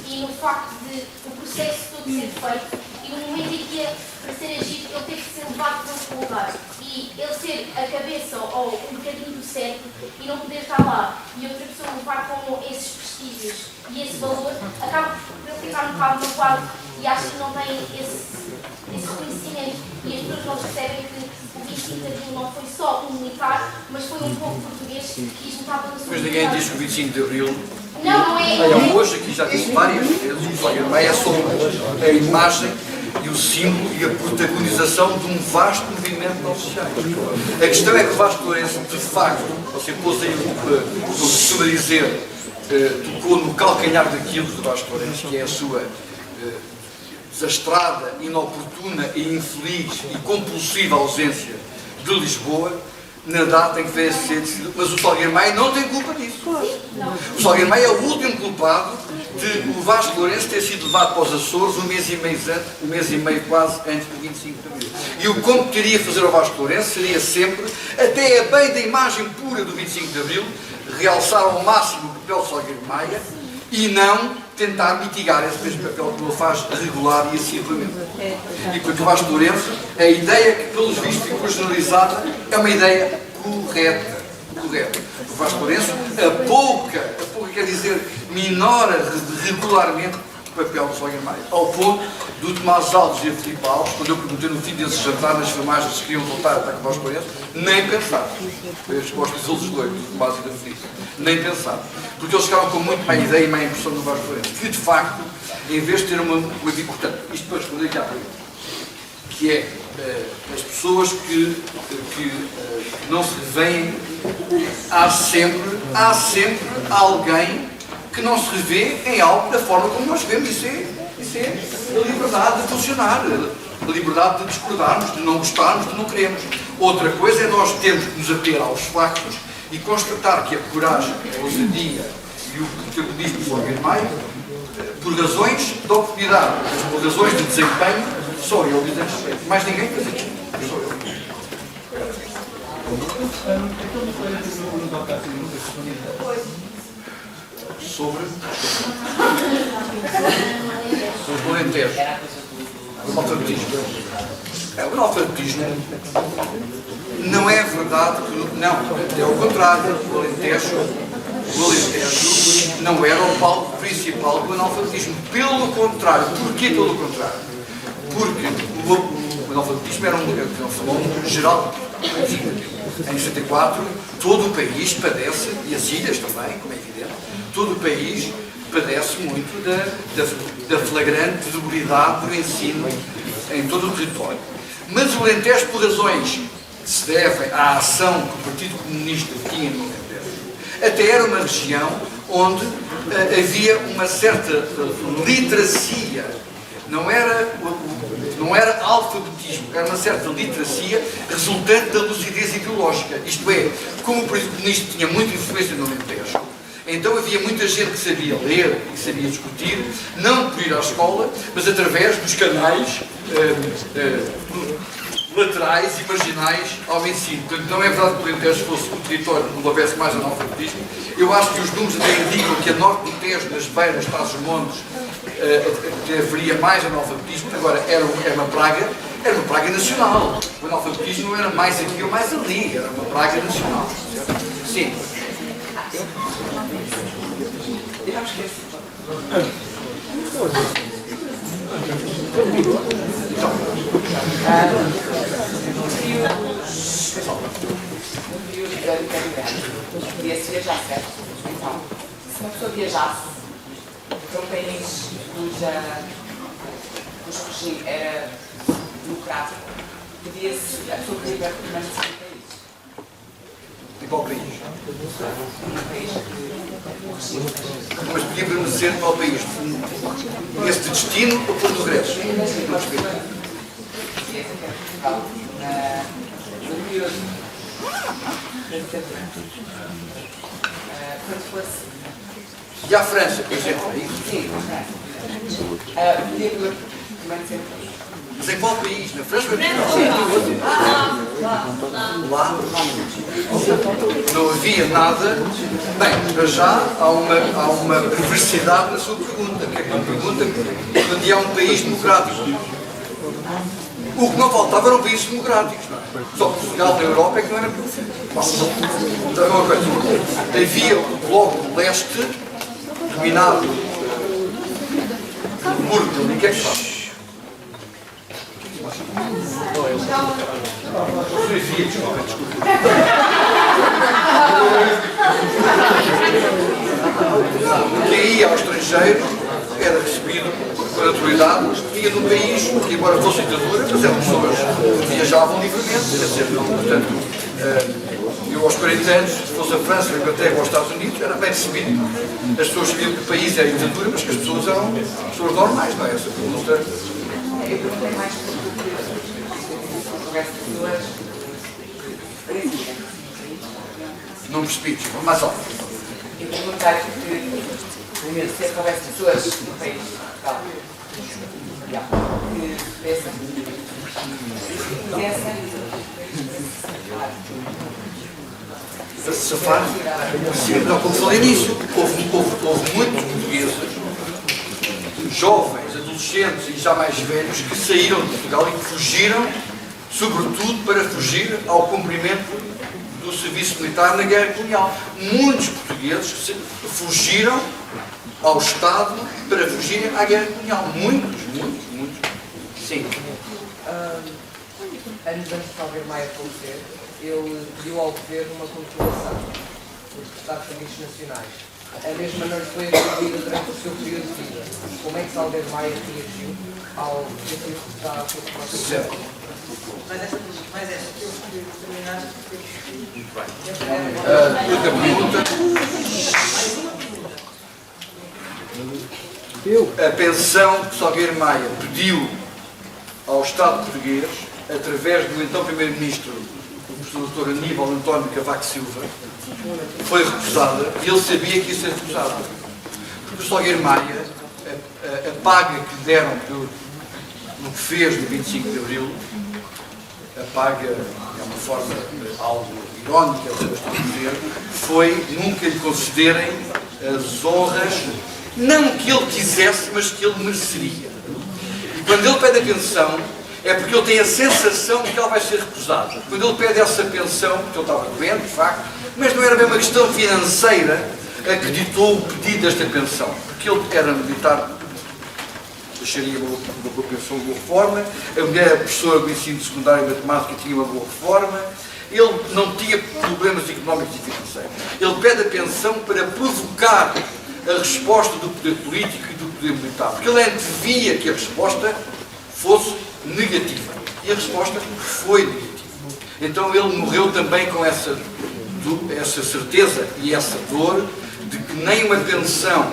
e no facto de o processo todo ser feito e no momento em que ia para ser agido, ele teve que ser levado para outro lugar. E ele ser a cabeça ou um bocadinho do centro e não poder estar lá e outra pessoa levar com esses prestígios e esse valor, acaba por ele ficar um bocado magoado e acho que não tem esse reconhecimento. E as pessoas não percebem que o 25 de Abril não foi só um militar, mas foi um povo português que juntava na sua Mas ninguém diz que o 25 de Abril. Não é. Eu hoje aqui já disse várias vezes que o Salgueiro Maia é só a imagem e o símbolo e a protagonização de um vasto movimento de sociais. A questão é que o Vasco Lourenço, de facto, você pôs aí o que costuma dizer, tocou no calcanhar daquilo do Vasco Lourenço, que é a sua desastrada, inoportuna e infeliz e compulsiva ausência de Lisboa. Na data em que veio a ser decidido, mas o Salgueiro Maia não tem culpa disso. O Salgueiro Maia é o último culpado de o Vasco Lourenço ter sido levado para os Açores um mês e meio quase antes do 25 de Abril. E o que competiria fazer ao Vasco Lourenço seria sempre, até a bem da imagem pura do 25 de Abril, realçar ao máximo o papel de Salgueiro Maia e não tentar mitigar esse mesmo papel que ele faz regular e assiduamente. E porque o Vasco Lourenço, a ideia que pelos vistos ficou generalizada é uma ideia correta. O Vasco Lourenço, a pouca quer dizer, minora regularmente papel do Salgueiro Maia, ao ponto do Tomás Alves e a Filipe Alves, quando eu perguntei no fim desse jantar nas filmagens se queriam voltar até acabar os 40, nem pensar. Foi a resposta dos dois, do Tomás e da Filipe. Nem pensar. Porque eles ficaram com muito má ideia e má impressão do Vasco Lourenço. Que, de facto, em vez de ter uma coisa importante, isto para responder aqui à pergunta, que é as pessoas que não se revêem, há sempre alguém que não se revê em algo da forma como nós vemos. Isso é a liberdade de funcionar, a liberdade de discordarmos, de não gostarmos, de não queremos. Outra coisa é nós termos que nos apegar aos factos e constatar que a coragem, a ousadia e o protagonismo do Salgueiro Maia, por razões de oportunidade, mas por razões de desempenho, só eu lhe tenho respeito. Mais ninguém faz aqui. Só eu. Sobre o Alentejo. O analfabetismo. O analfabetismo não é verdade que não, é o contrário. O Alentejo não era o palco principal do analfabetismo. Pelo contrário. Porquê pelo contrário? Porque o analfabetismo era um fenómeno geral. Em 64, todo o país padece, e as ilhas também, como é evidente, todo o país padece muito da flagrante debilidade do ensino em todo o território. Mas o Alentejo, por razões que se devem à ação que o Partido Comunista tinha no Alentejo, até era uma região onde havia uma certa literacia. Não era alfabetismo, era uma certa literacia resultante da lucidez ideológica. Isto é, como o Partido Comunista tinha muita influência no Alentejo, então havia muita gente que sabia ler e sabia discutir, não por ir à escola, mas através dos canais laterais e marginais ao ensino. Portanto, não é verdade que o Alentejo fosse o território onde houvesse mais analfabetismo. Eu acho que os números até indicam que a norte do Tejo, nas beiras, Trás-os-Montes, haveria mais analfabetismo. Agora, era uma praga nacional. O analfabetismo não era mais aqui ou mais ali, era uma praga nacional. Certo? Sim. Digamos que podia-se viajar, certo? Então, se uma pessoa viajasse para um país cujo regime era democrático, a pessoa podia permanecer no país. De qual país? Um país que o regime. Mas podia permanecer no qual país? Esse de destino ou por regresso? Não percebi. No período quando fosse. E a França, por exemplo, é isso? Sim, a França. Podia permanecer. Mas em qual país? Na França ou lá? Não havia nada. Bem, para já há uma perversidade na sua pergunta, que é uma pergunta onde há um país democrático. O que não faltava eram países democráticos. Só Portugal na Europa é que não era perfeito. Então, uma coisa. Havia o bloco do leste dominado por Berlim. O que é que faz? Quem ia ao estrangeiro era recebido com naturalidade, ia num país que, embora fosse ditadura, mas eram pessoas que viajavam livremente, quer dizer, não, portanto, eu aos 40 anos, se fosse a França, a Inglaterra ou os Estados Unidos, era bem recebido. As pessoas sabiam que o país era ditadura, mas que as pessoas eram pessoas normais, não é? Essa pergunta. Eu perguntei mais porque houvesse pessoas parecidas. Não percebi, mais alto. Eu perguntei porque se houvesse pessoas no país que se safar. Não, como falei nisso, houve muitos portugueses, jovens, adolescentes e já mais velhos, que saíram de Portugal e que fugiram, sobretudo para fugir ao cumprimento do serviço militar na guerra colonial. Muitos portugueses fugiram ao Estado para fugirem à guerra colonial. Muitos. Sim. Antes de Salgueiro Maia falecer, ele pediu ao governo uma controlação dos Estados Unidos nacionais. A mesma não lhe foi atribuída durante o seu período de vida. Como é que Salgueiro Maia reagiu ao ter sido recrutado pelo próprio governo? Mas essa que eu queria terminar. Muito bem. Outra pergunta. A pensão que Salgueiro Maia pediu ao Estado português, através do então Primeiro-Ministro, o professor Dr. Aníbal António Cavaco Silva, foi recusada e ele sabia que ia ser recusada. Porque o Salgueiro Maia, a paga que lhe deram no que fez no 25 de Abril, a paga é uma forma algo irónica, que eu estou a dizer, foi nunca lhe concederem as honras, não que ele quisesse, mas que ele mereceria. E quando ele pede a pensão, é porque ele tem a sensação de que ela vai ser recusada. Quando ele pede essa pensão, porque ele estava doente, de facto, mas não era bem uma questão financeira, acreditou o pedido desta pensão, porque ele era militar, acharia uma boa pensão, uma boa reforma, a mulher, professora do ensino secundário e matemática, tinha uma boa reforma, ele não tinha problemas económicos e financeiros. Ele pede a pensão para provocar a resposta do poder político e do poder militar, porque ele antevia que a resposta fosse negativa. E a resposta foi negativa. Então ele morreu também com essa certeza e essa dor de que nem uma pensão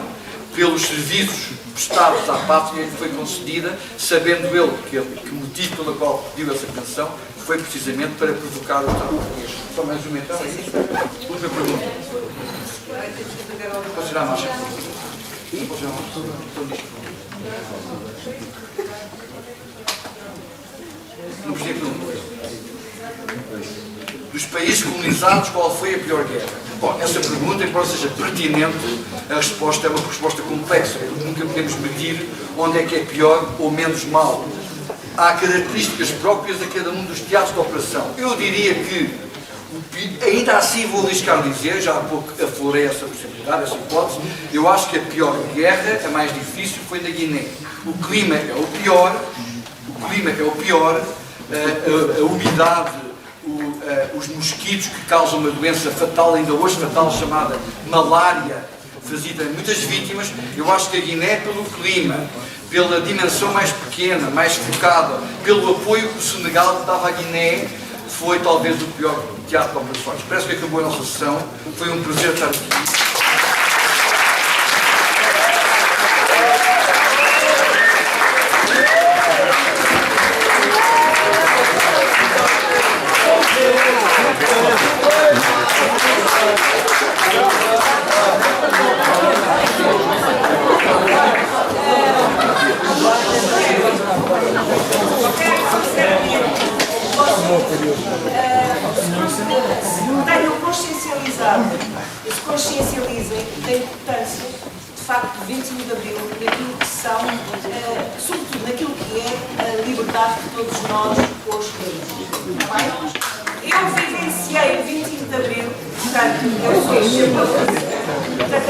pelos serviços prestados à pátria lhe foi concedida, sabendo ele que o motivo pelo qual pediu essa pensão foi precisamente para provocar o Estado português. Só mais uma então, é isso? Última pergunta. Pode tirar a marcha? Pode tirar a marcha? Não percebi a pergunta. Dos países colonizados, qual foi a pior guerra? Bom, essa pergunta, embora seja pertinente, a resposta é uma resposta complexa, porque nunca podemos medir onde é que é pior ou menos mal. Há características próprias a cada um dos teatros de operação. Eu diria que, ainda assim vou arriscar dizer, já há pouco aflorei essa possibilidade, essa hipótese, eu acho que a pior guerra, a mais difícil, foi na Guiné. O clima é o pior, a umidade, os mosquitos que causam uma doença fatal, ainda hoje fatal, chamada malária, fazia muitas vítimas. Eu acho que a Guiné, pelo clima, pela dimensão mais pequena, mais focada, pelo apoio que o Senegal dava à Guiné, foi talvez o pior teatro de operações. Parece que acabou a nossa sessão. Foi um prazer estar aqui. Tenham consciencializado, se consciencializem da importância, de facto, de 25 de Abril, daquilo que são, sobretudo naquilo que é a liberdade que todos nós hoje temos. Está bem? Eu vivenciei o 25 de Abril, portanto,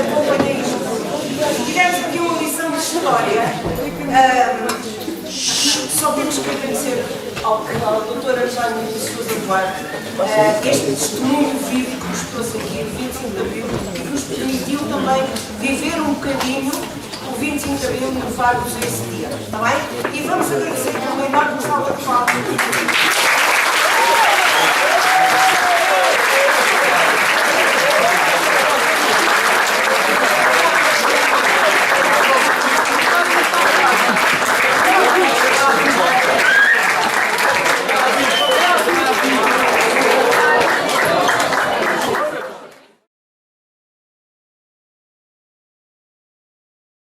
acompanhei isto tudo. Tivemos aqui uma lição de história. Só temos que agradecer ao Dr. António de Sousa Duarte este testemunho vivo que nos trouxe aqui o 25 de Abril e que nos permitiu também viver um bocadinho o 25 de Abril e levar-nos a esse dia. Está bem? E vamos agradecer com uma enorme salva de palmas.